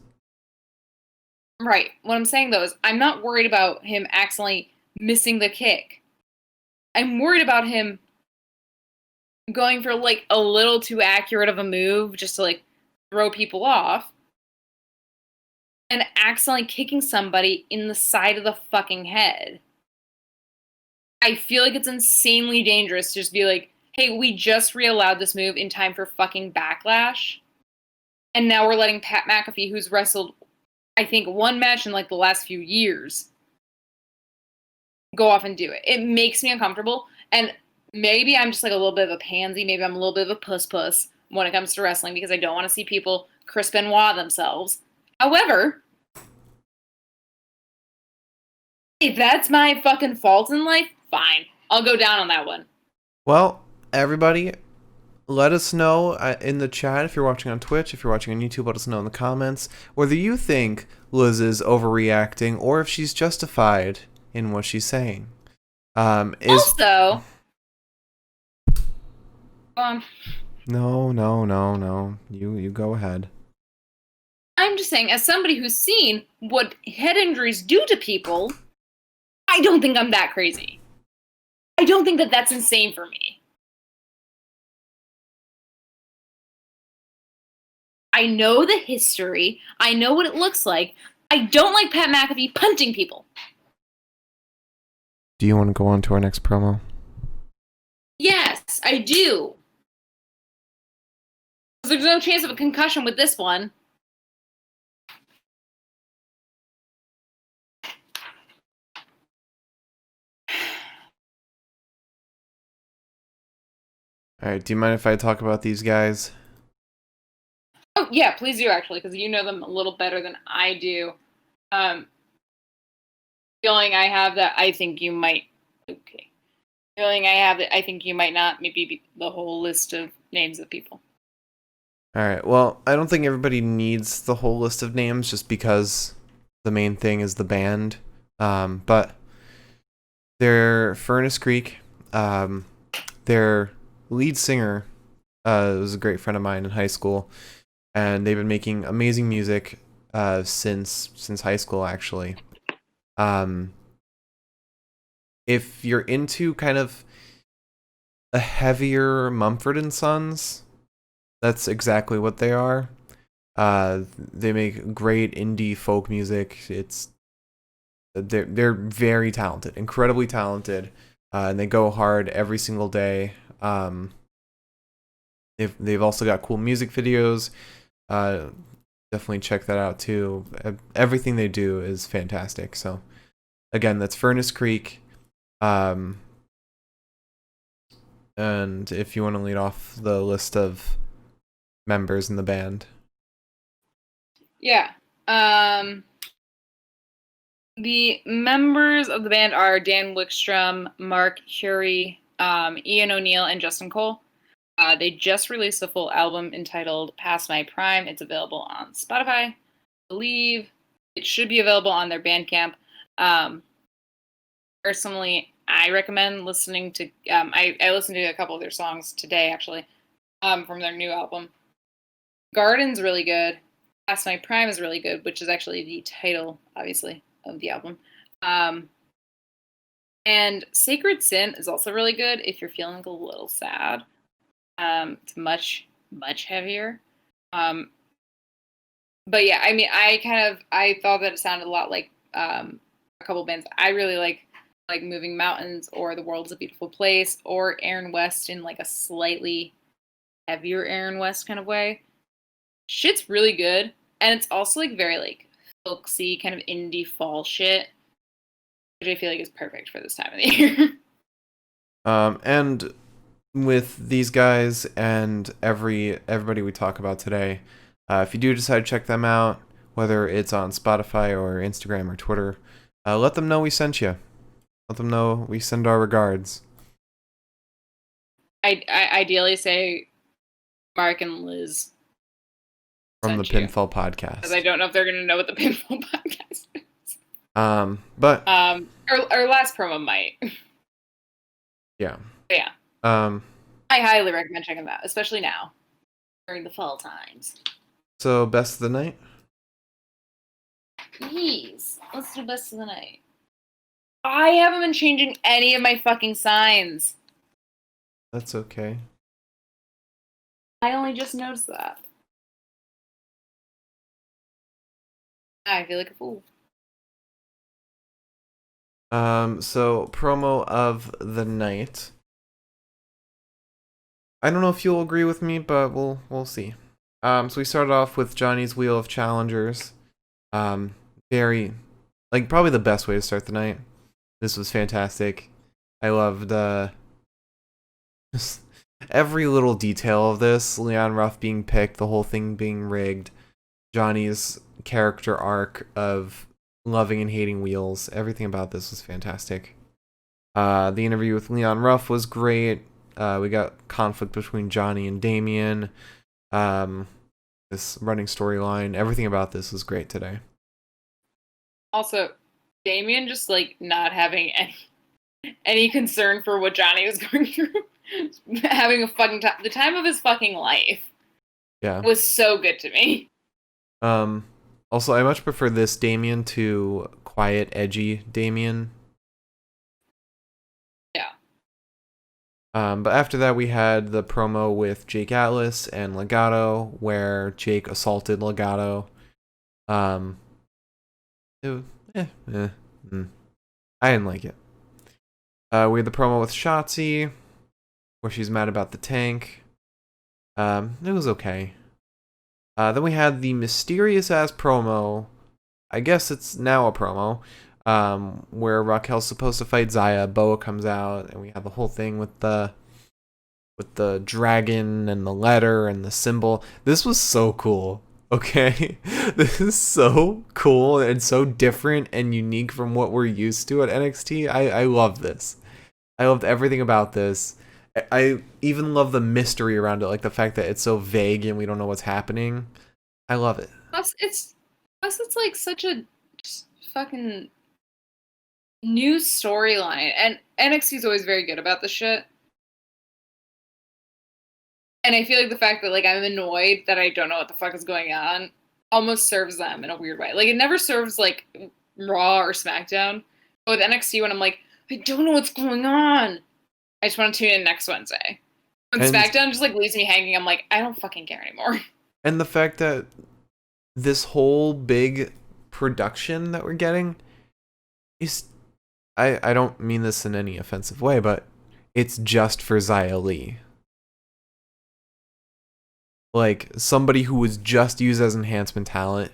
Right. What I'm saying, though, is I'm not worried about him accidentally missing the kick. I'm worried about him going for, like, a little too accurate of a move just to, like, throw people off and accidentally kicking somebody in the side of the fucking head. I feel like it's insanely dangerous to just be like, hey, we just reallowed this move in time for fucking Backlash. And now we're letting Pat McAfee, who's wrestled, I think, one match in like the last few years, go off and do it. It makes me uncomfortable. And maybe I'm just like a little bit of a pansy. Maybe I'm a little bit of a puss when it comes to wrestling because I don't want to see people Chris Benoit themselves. However, if that's my fucking fault in life, fine. I'll go down on that one. Well, everybody, let us know in the chat if you're watching on Twitch, if you're watching on YouTube, let us know in the comments whether you think Liz is overreacting or if she's justified in what she's saying. Also, No. You go ahead. I'm just saying, as somebody who's seen what head injuries do to people, I don't think I'm that crazy. I don't think that that's insane for me. I know the history. I know what it looks like. I don't like Pat McAfee punting people. Do you want to go on to our next promo? Yes, I do. There's no chance of a concussion with this one. Alright, do you mind if I talk about these guys? Oh, yeah, please do, actually, because you know them a little better than I do. Feeling I have that I think you might... Okay. Feeling I have that I think you might not maybe be the whole list of names of people. Alright, well, I don't think everybody needs the whole list of names just because the main thing is the band. But they're Furnace Creek. Their lead singer was a great friend of mine in high school, and they've been making amazing music since high school, actually. If you're into kind of a heavier Mumford & Sons, that's exactly what they are. They make great indie folk music. They're very talented, incredibly talented, and they go hard every single day. They've also got cool music videos. Definitely check that out too. Everything they do is fantastic. So again, that's Furnace Creek. And if you want to lead off the list of members in the band. Yeah. The members of the band are Dan Wickstrom, Mark Curie, Ian O'Neill, and Justin Cole. They just released a full album entitled Past My Prime. It's available on Spotify. I believe it should be available on their Bandcamp. Personally, I recommend listening to... I listened to a couple of their songs today, actually, from their new album. Garden's really good. Past My Prime is really good, which is actually the title, obviously, of the album. And Sacred Sin is also really good if you're feeling a little sad. It's much, much heavier. But yeah, I mean, I thought that it sounded a lot like a couple bands I really like Moving Mountains or The World's a Beautiful Place or Aaron West in like a slightly heavier Aaron West kind of way. Shit's really good, and it's also like very like folksy kind of indie fall shit, which I feel like is perfect for this time of the year. And with these guys and everybody we talk about today, if you do decide to check them out, whether it's on Spotify or Instagram or Twitter, let them know we sent you. Let them know we send our regards. I ideally say Mark and Liz from the sent you. Pinfall podcast. Because I don't know if they're going to know what the Pinfall podcast is. But our last promo might. Yeah. But yeah. I highly recommend checking them out, especially now during the fall times. So best of the night? Please, let's do best of the night. I haven't been changing any of my fucking signs. That's okay. I only just noticed that. I feel like a fool. So promo of the night. I don't know if you'll agree with me, but we'll see. So we started off with Johnny's Wheel of Challengers. Very, like, probably the best way to start the night. This was fantastic. I loved every little detail of this. Leon Ruff being picked, the whole thing being rigged. Johnny's character arc of loving and hating wheels. Everything about this was fantastic. The interview with Leon Ruff was great. We got conflict between Johnny and Damian. This running storyline. Everything about this was great today. Also, Damian just like not having any concern for what Johnny was going through. Having a fucking time. The time of his fucking life. Yeah. Was so good to me. Also, I much prefer this Damian to quiet, edgy Damian. Yeah. But after that, we had the promo with Jake Atlas and Legado, where Jake assaulted Legado. I didn't like it. We had the promo with Shotzi, where she's mad about the tank. It was okay. Then we had the mysterious-ass promo, I guess it's now a promo, where Raquel's supposed to fight Zaya. Boa comes out, and we have the whole thing with the dragon and the letter and the symbol. This was so cool, okay? This is so cool and so different and unique from what we're used to at NXT. I love this. I loved everything about this. I even love the mystery around it, like the fact that it's so vague and we don't know what's happening. I love it. Plus it's like such a fucking new storyline, and NXT is always very good about this shit. And I feel like the fact that like I'm annoyed that I don't know what the fuck is going on almost serves them in a weird way. Like it never serves like Raw or SmackDown, but with NXT when I'm like I don't know what's going on. I just want to tune in next Wednesday. When SmackDown just like leaves me hanging, I'm like, I don't fucking care anymore. And the fact that this whole big production that we're getting is, I don't mean this in any offensive way, but it's just for Xia Li. Like, somebody who was just used as enhancement talent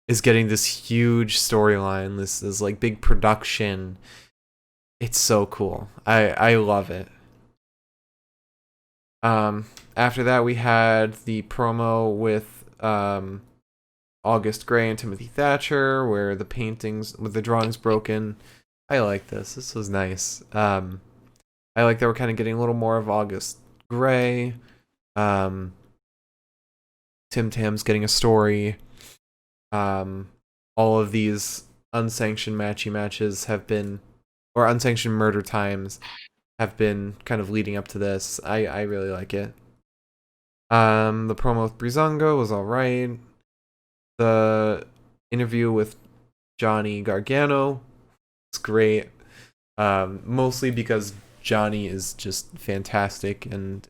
is getting this huge storyline, this like big production. It's so cool. I love it. After that, we had the promo with August Gray and Timothy Thatcher, where the paintings with the drawings broken. I like this. This was nice. I like that we're kind of getting a little more of August Gray. Tim Tam's getting a story. All of these unsanctioned matches have been, or unsanctioned murder times have been kind of leading up to this. I really like it. The promo with Breezango was alright. The interview with Johnny Gargano was great. Mostly because Johnny is just fantastic and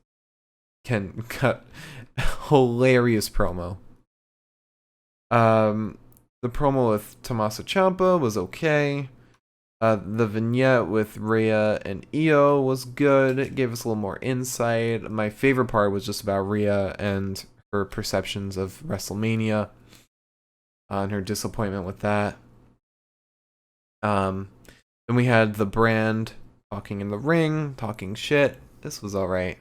can cut hilarious promo. The The promo with Tommaso Ciampa was okay. The vignette with Rhea and Io was good. It gave us a little more insight. My favorite part was just about Rhea and her perceptions of WrestleMania and her disappointment with that. Then we had the brand talking in the ring, talking shit. This was alright.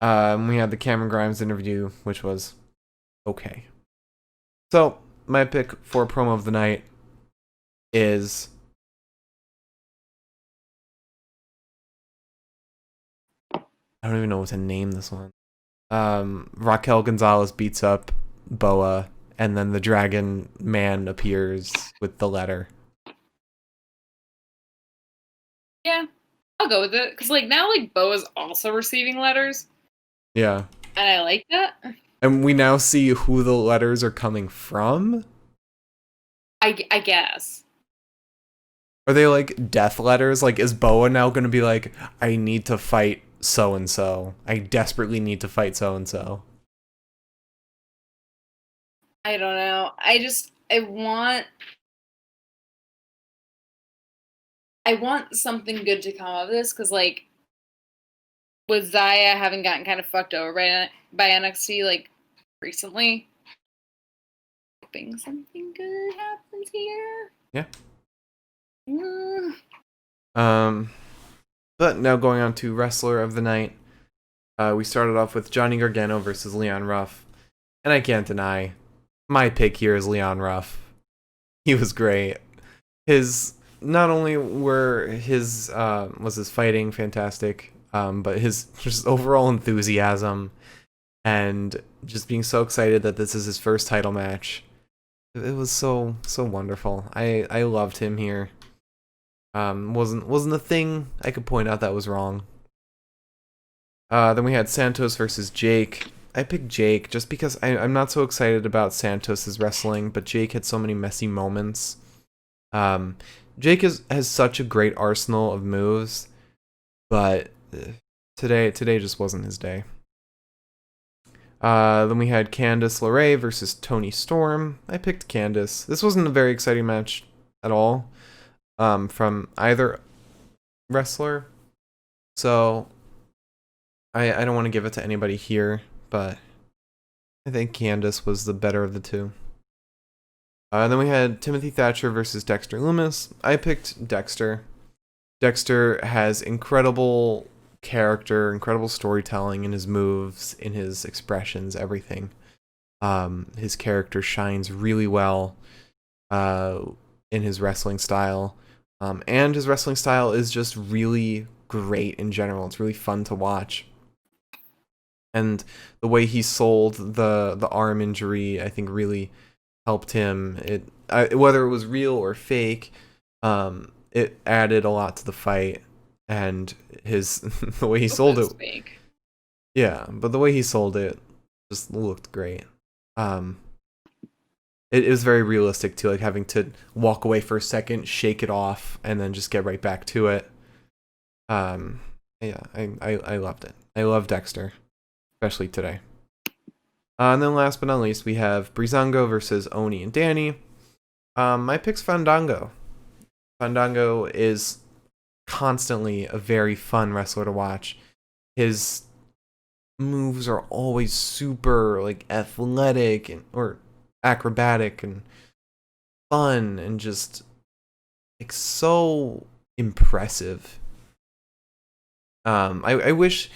We had the Cameron Grimes interview, which was okay. So, my pick for promo of the night is... I don't even know what to name this one. Raquel Gonzalez beats up Boa, and then the Dragon Man appears with the letter. Yeah, I'll go with it. Because, like, now, like, Boa's also receiving letters. Yeah. And I like that. And we now see who the letters are coming from? I guess. Are they, like, death letters? Like, is Boa now going to be like, I need to fight so-and-so. I desperately need to fight so-and-so. I don't know. I want something good to come of this, because, like, with Zaya having gotten kind of fucked over by NXT, like, recently, hoping something good happens here. Yeah. But now going on to Wrestler of the Night. We started off with Johnny Gargano versus Leon Ruff. And I can't deny, my pick here is Leon Ruff. He was great. Not only was his fighting fantastic, but his just overall enthusiasm and just being so excited that this is his first title match. It was so wonderful. I loved him here. Wasn't a thing I could point out that was wrong. Then we had Santos versus Jake. I picked Jake just because I'm not so excited about Santos' wrestling, but Jake had so many messy moments. Jake has such a great arsenal of moves, but today just wasn't his day. Then we had Candice LeRae versus Toni Storm. I picked Candice. This wasn't a very exciting match at all from either wrestler, so I don't want to give it to anybody here, but I think Candice was the better of the two. Then we had Timothy Thatcher versus Dexter Lumis. I picked Dexter. Dexter has incredible character, incredible storytelling in his moves, in his expressions, everything. His character shines really well in his wrestling style. And his wrestling style is just really great in general. It's really fun to watch. And the way he sold the arm injury, I think, really helped him. Whether it was real or fake, it added a lot to the fight, and the way he sold it. Fake. Yeah, but the way he sold it just looked great. It was very realistic too, like having to walk away for a second, shake it off, and then just get right back to it. Yeah, I loved it. I love Dexter, especially today. And then last but not least, we have Breezango versus Oney and Danny. My pick's Fandango. Fandango is constantly a very fun wrestler to watch. His moves are always super like athletic or acrobatic and fun and just like so impressive. I wish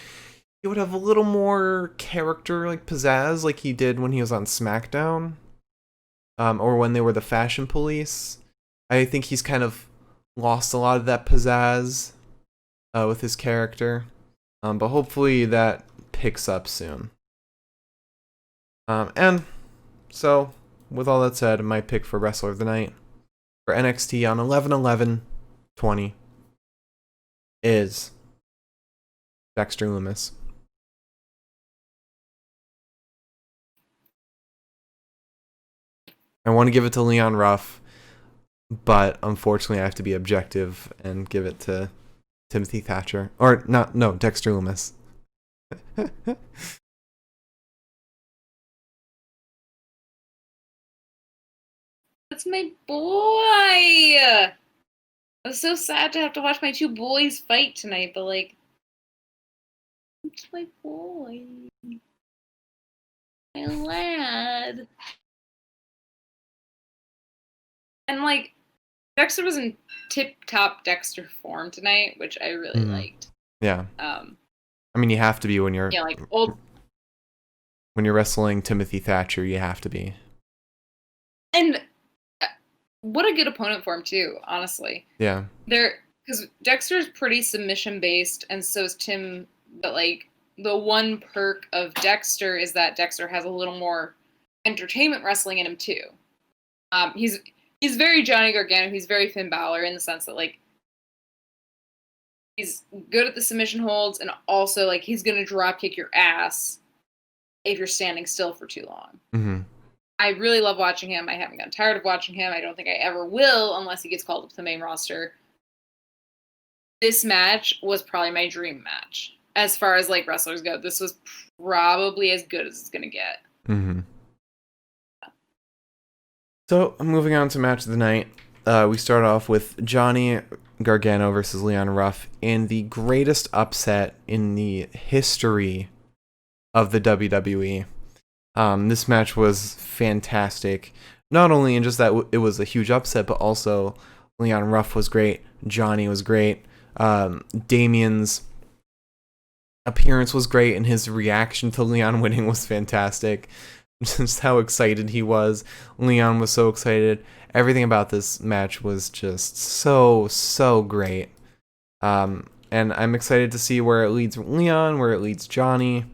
he would have a little more character, like pizzazz, like he did when he was on SmackDown, or when they were the Fashion Police. I think he's kind of lost a lot of that pizzazz with his character, but hopefully that picks up soon. And so, with all that said, my pick for Wrestler of the Night for NXT on 11/11/20 is Dexter Lumis. I want to give it to Leon Ruff, but unfortunately I have to be objective and give it to Timothy Thatcher. Or, no, Dexter Lumis. That's my boy. I was so sad to have to watch my two boys fight tonight, but like, it's my boy, my lad. And like, Dexter was in tip-top Dexter form tonight, which I really liked. Yeah. I mean, you have to be when you're like old. When you're wrestling Timothy Thatcher, you have to be. And what a good opponent for him too, honestly. Yeah. Because Dexter's pretty submission based, and so is Tim. But like the one perk of Dexter is that Dexter has a little more entertainment wrestling in him too. He's very Johnny Gargano. He's very Finn Balor in the sense that like he's good at the submission holds, and also like he's gonna drop kick your ass if you're standing still for too long. Mm-hmm. I really love watching him. I haven't gotten tired of watching him. I don't think I ever will unless he gets called up to the main roster. This match was probably my dream match. As far as like wrestlers go, this was probably as good as it's going to get. Mm-hmm. So, moving on to match of the night. We start off with Johnny Gargano versus Leon Ruff in the greatest upset in the history of the WWE. This match was fantastic. Not only in just that it was a huge upset, but also Leon Ruff was great. Johnny was great. Damien's appearance was great, and his reaction to Leon winning was fantastic. Just how excited he was. Leon was so excited. Everything about this match was just so great. And I'm excited to see where it leads Leon, where it leads Johnny.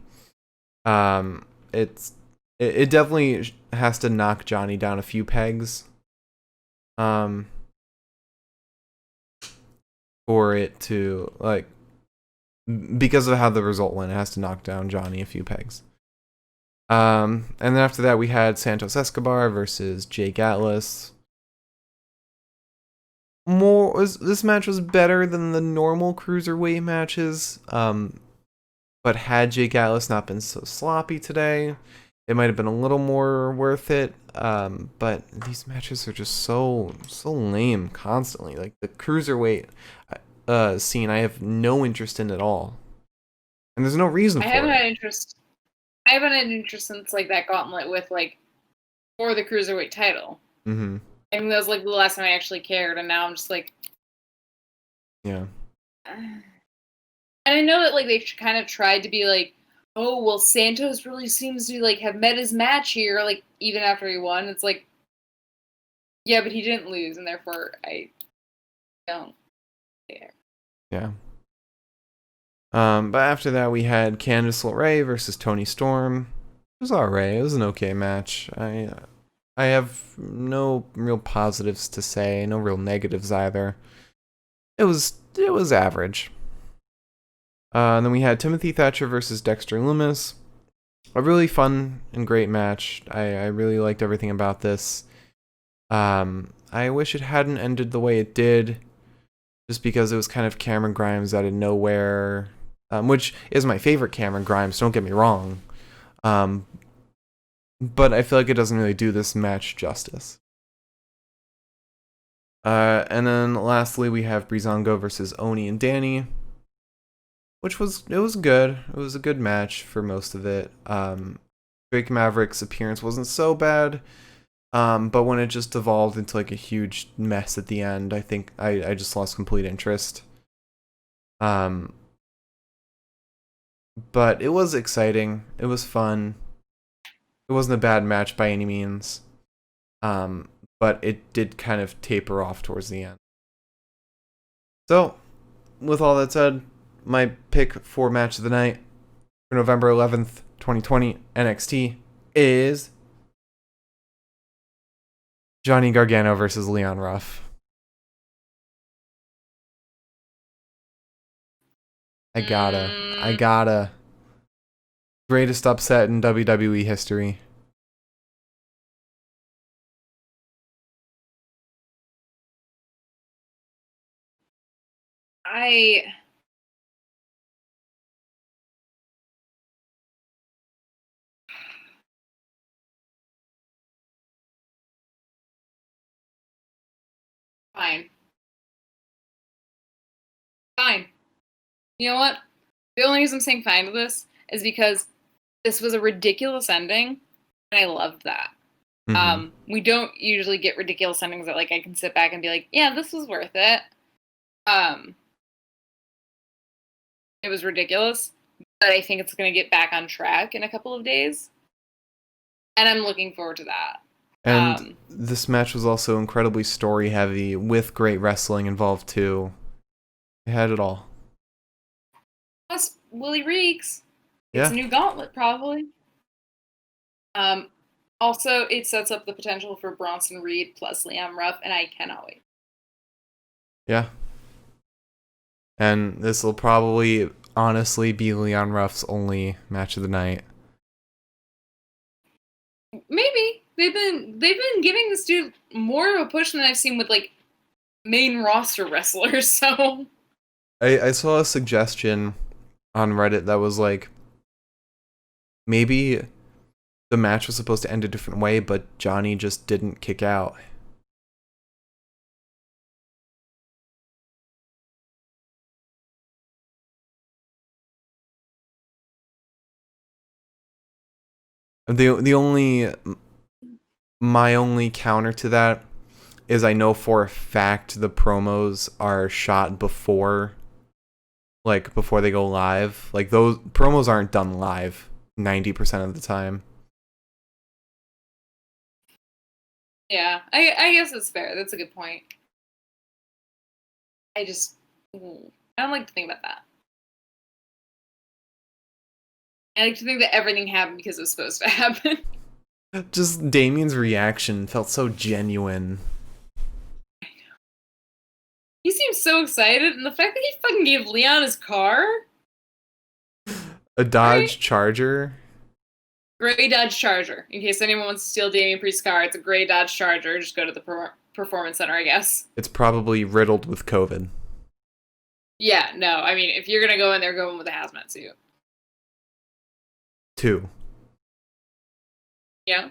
It definitely has to knock Johnny down a few pegs. For it to, like, because of how the result went, it has to knock down Johnny a few pegs. And then after that, we had Santos Escobar versus Jake Atlas. This match was better than the normal cruiserweight matches. But had Jake Atlas not been so sloppy today, it might have been a little more worth it. But these matches are just so lame constantly. Like the cruiserweight scene, I have no interest in at all, and there's no reason for it. I haven't had interest since like that gauntlet with like for the cruiserweight title. Mm-hmm. I mean, that was like the last time I actually cared, and now I'm just like, yeah. And I know that like they kind of tried to be like, oh well, Santos really seems to like have met his match here, like even after he won. It's like, yeah, but he didn't lose, and therefore I don't care. Yeah. But after that, we had Candice LeRae versus Toni Storm. It was alright. It was an okay match. I have no real positives to say, no real negatives either. It was average. And then we had Timothy Thatcher versus Dexter Lumis. A really fun and great match. I really liked everything about this. I wish it hadn't ended the way it did, just because it was kind of Cameron Grimes out of nowhere, which is my favorite Cameron Grimes, don't get me wrong. But I feel like it doesn't really do this match justice. And then lastly, we have Breeezango versus Oney and Danny, which was good. It was a good match for most of it. Drake Maverick's appearance wasn't so bad, but when it just devolved into like a huge mess at the end, I think I just lost complete interest. But it was exciting. It was fun. It wasn't a bad match by any means. But it did kind of taper off towards the end. So, with all that said, my pick for match of the night for November 11th, 2020 NXT is Johnny Gargano versus Leon Ruff. I gotta. Greatest upset in WWE history. Fine. Fine. You know what? The only reason I'm saying fine with this is because this was a ridiculous ending, and I loved that. Mm-hmm. We don't usually get ridiculous endings that like I can sit back and be like, yeah, this was worth it. It was ridiculous, but I think it's going to get back on track in a couple of days, and I'm looking forward to that. And this match was also incredibly story heavy with great wrestling involved too. It had it all. Plus, Willie Reeks. It's Yeah. a new gauntlet, probably. Also, it sets up the potential for Bronson Reed plus Liam Ruff, and I cannot wait. Yeah. And this will probably honestly be Leon Ruff's only match of the night. Maybe they've been giving this dude more of a push than I've seen with like main roster wrestlers. So I saw a suggestion on Reddit that was like, maybe the match was supposed to end a different way, but Johnny just didn't kick out. My only counter to that is I know for a fact the promos are shot before they go live. Like, those promos aren't done live 90% of the time. yeah, I guess it's fair. That's a good point. I don't like to think about that. I like to think that everything happened because it was supposed to happen. Just Damien's reaction felt so genuine. He seems so excited, and the fact that he fucking gave Leon his car. A Dodge Charger. Gray Dodge Charger. In case anyone wants to steal Damien Priest's car, it's a gray Dodge Charger. Just go to the Performance Center, I guess. It's probably riddled with COVID. Yeah, no. I mean, if you're going to go in there, go in with a hazmat suit. 2. Yeah.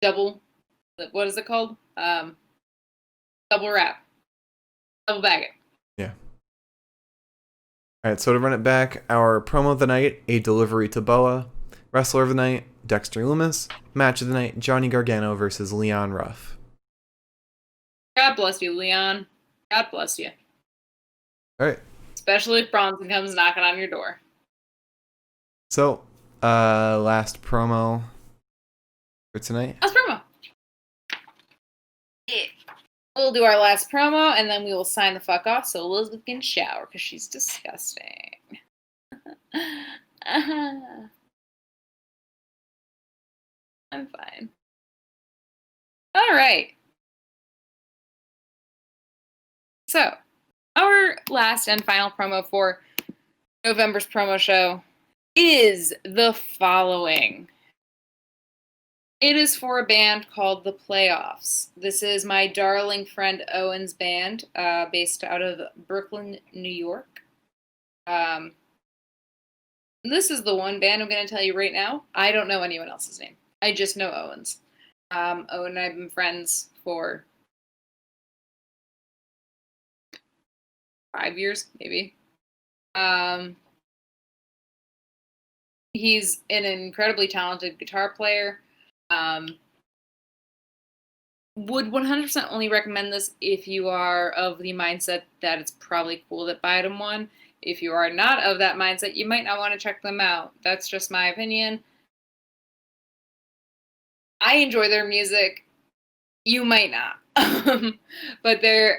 Double. What is it called? Double wrap. Double bag it. Yeah. Alright, so to run it back, our promo of the night, a delivery to Boa. Wrestler of the night, Dexter Lumis. Match of the night, Johnny Gargano versus Leon Ruff. God bless you, Leon. God bless you. Alright. Especially if Bronson comes knocking on your door. So, last promo for tonight. Last promo. Yeah. We'll do our last promo, and then we will sign the fuck off so Elizabeth can shower, because she's disgusting. I'm fine. All right. So, our last and final promo for November's promo show is the following. It is for a band called The Playoffs. This is my darling friend Owen's band, based out of Brooklyn, New York. This is the one band I'm going to tell you right now. I don't know anyone else's name. I just know Owen's. Owen and I have been friends for 5 years, maybe. He's an incredibly talented guitar player. Would 100% only recommend this if you are of the mindset that it's probably cool that Biden won. If you are not of that mindset, you might not want to check them out. That's just my opinion. I enjoy their music. You might not. But they're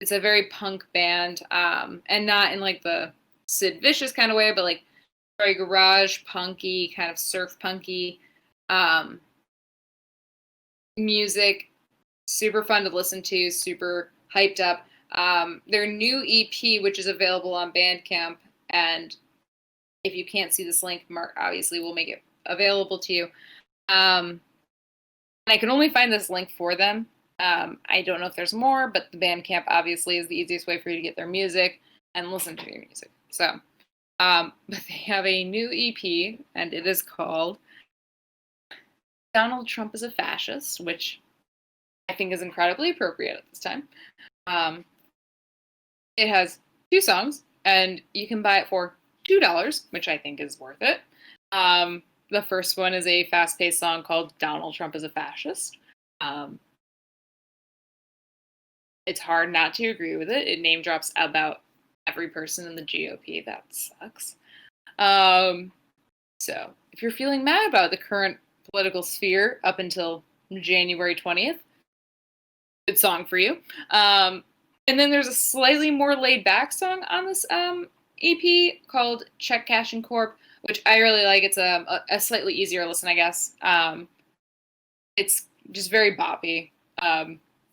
it's a very punk band, and not in like the Sid Vicious kind of way, but like very garage punky, kind of surf punky music. Super fun to listen to, super hyped up. Their new EP, which is available on Bandcamp, and if you can't see this link, Mark obviously will make it available to you. And I can only find this link for them. I don't know if there's more, but the Bandcamp obviously is the easiest way for you to get their music and listen to their music. So, but they have a new EP, and it is called Donald Trump is a Fascist, which I think is incredibly appropriate at this time. It has 2 songs, and you can buy it for $2, which I think is worth it. The first one is a fast-paced song called Donald Trump is a Fascist. It's hard not to agree with it. It name drops about every person in the GOP. That sucks. So if you're feeling mad about the current political sphere up until January 20th, good song for you. And then there's a slightly more laid-back song on this EP called Check Cash and Corp, which I really like. It's a slightly easier listen, I guess. It's just very boppy,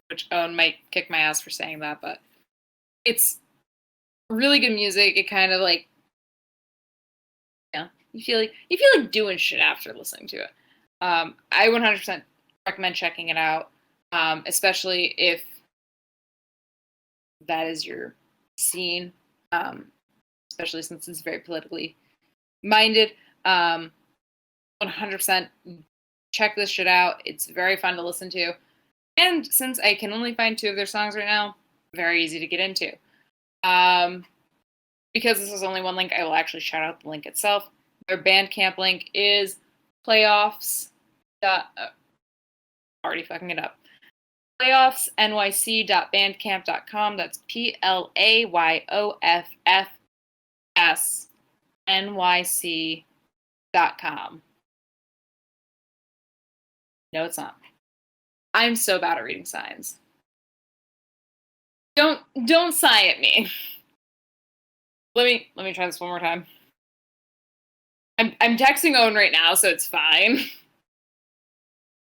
which Owen might kick my ass for saying that, but it's really good music. It kind of like, you feel like doing shit after listening to it. I 100% recommend checking it out, especially if that is your scene, especially since it's very politically minded. 100% check this shit out. It's very fun to listen to. And since I can only find 2 of their songs right now, very easy to get into. Because this is only one link, I will actually shout out the link itself. Their Bandcamp link is playoffs. Already fucking it up. playoffsnyc.bandcamp.com. That's PLAYOFFSNYC.com. No, it's not. I'm so bad at reading signs. Don't sigh at me. Let me try this one more time. I'm texting Owen right now, so it's fine.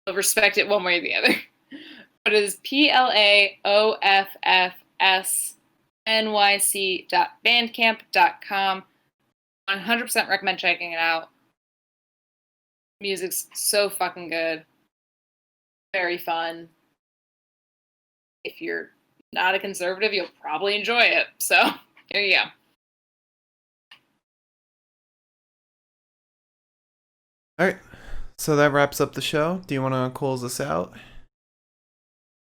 I'll respect it one way or the other. But it is PLAYOFFSNYC.bandcamp.com. 100% recommend checking it out. Music's so fucking good. Very fun. If you're not a conservative, you'll probably enjoy it. So, here you go. All right, so that wraps up the show. Do you want to close this out?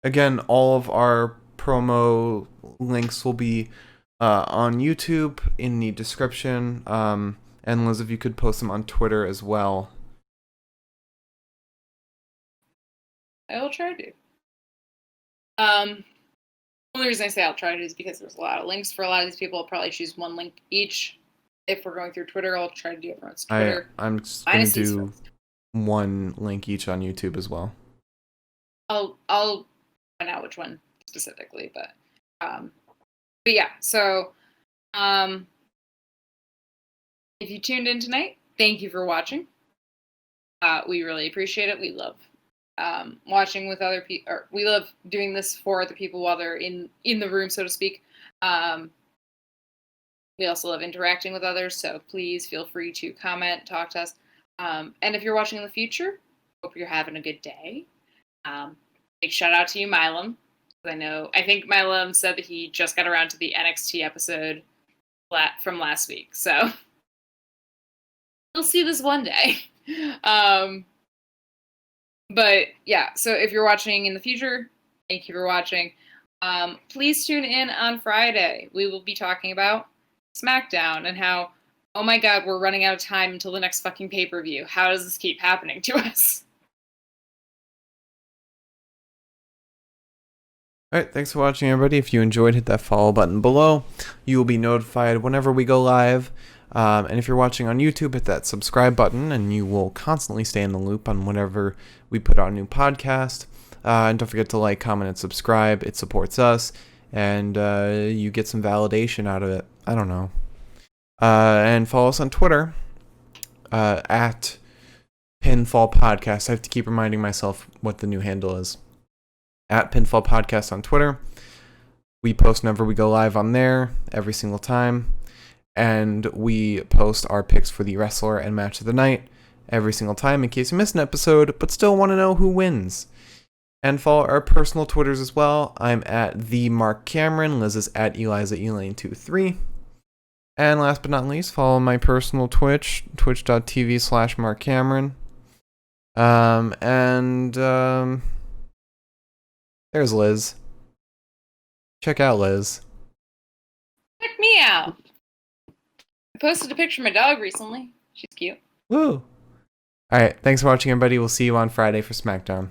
Again, all of our promo links will be on YouTube in the description. And Liz, if you could post them on Twitter as well. I will try to. The only reason I say I'll try to is because there's a lot of links for a lot of these people. I'll probably choose one link each. If we're going through Twitter, I'll try to do everyone's Twitter. I'm just going to do one link each on YouTube as well. I'll find out which one specifically, but yeah. So, if you tuned in tonight, thank you for watching. We really appreciate it. We love watching with other people, or we love doing this for other people while they're in the room, so to speak. We also love interacting with others, so please feel free to comment, talk to us. And if you're watching in the future, hope you're having a good day. Big shout out to you, Milam. I think Milam said that he just got around to the NXT episode from last week, so we'll see this one day. But yeah, so if you're watching in the future, thank you for watching. Please tune in on Friday. We will be talking about SmackDown and how, oh my god, we're running out of time until the next fucking pay-per-view. How does this keep happening to us? Alright, thanks for watching, everybody. If you enjoyed, hit that follow button below. You will be notified whenever we go live. And if you're watching on YouTube, hit that subscribe button, and you will constantly stay in the loop on whenever we put out a new podcast. And don't forget to like, comment, and subscribe. It supports us, and you get some validation out of it. I don't know. And follow us on Twitter at Pinfall Podcast. I have to keep reminding myself what the new handle is. At Pinfall Podcast on Twitter. We post whenever we go live on there every single time. And we post our picks for the wrestler and match of the night every single time in case you missed an episode but still want to know who wins. And follow our personal Twitters as well. I'm at the Mark Cameron. Liz is at Eliza Elaine23. And last but not least, follow my personal Twitch, twitch.tv/Mark Cameron. There's Liz. Check out Liz. Check me out. I posted a picture of my dog recently. She's cute. Woo! Alright, thanks for watching, everybody. We'll see you on Friday for SmackDown.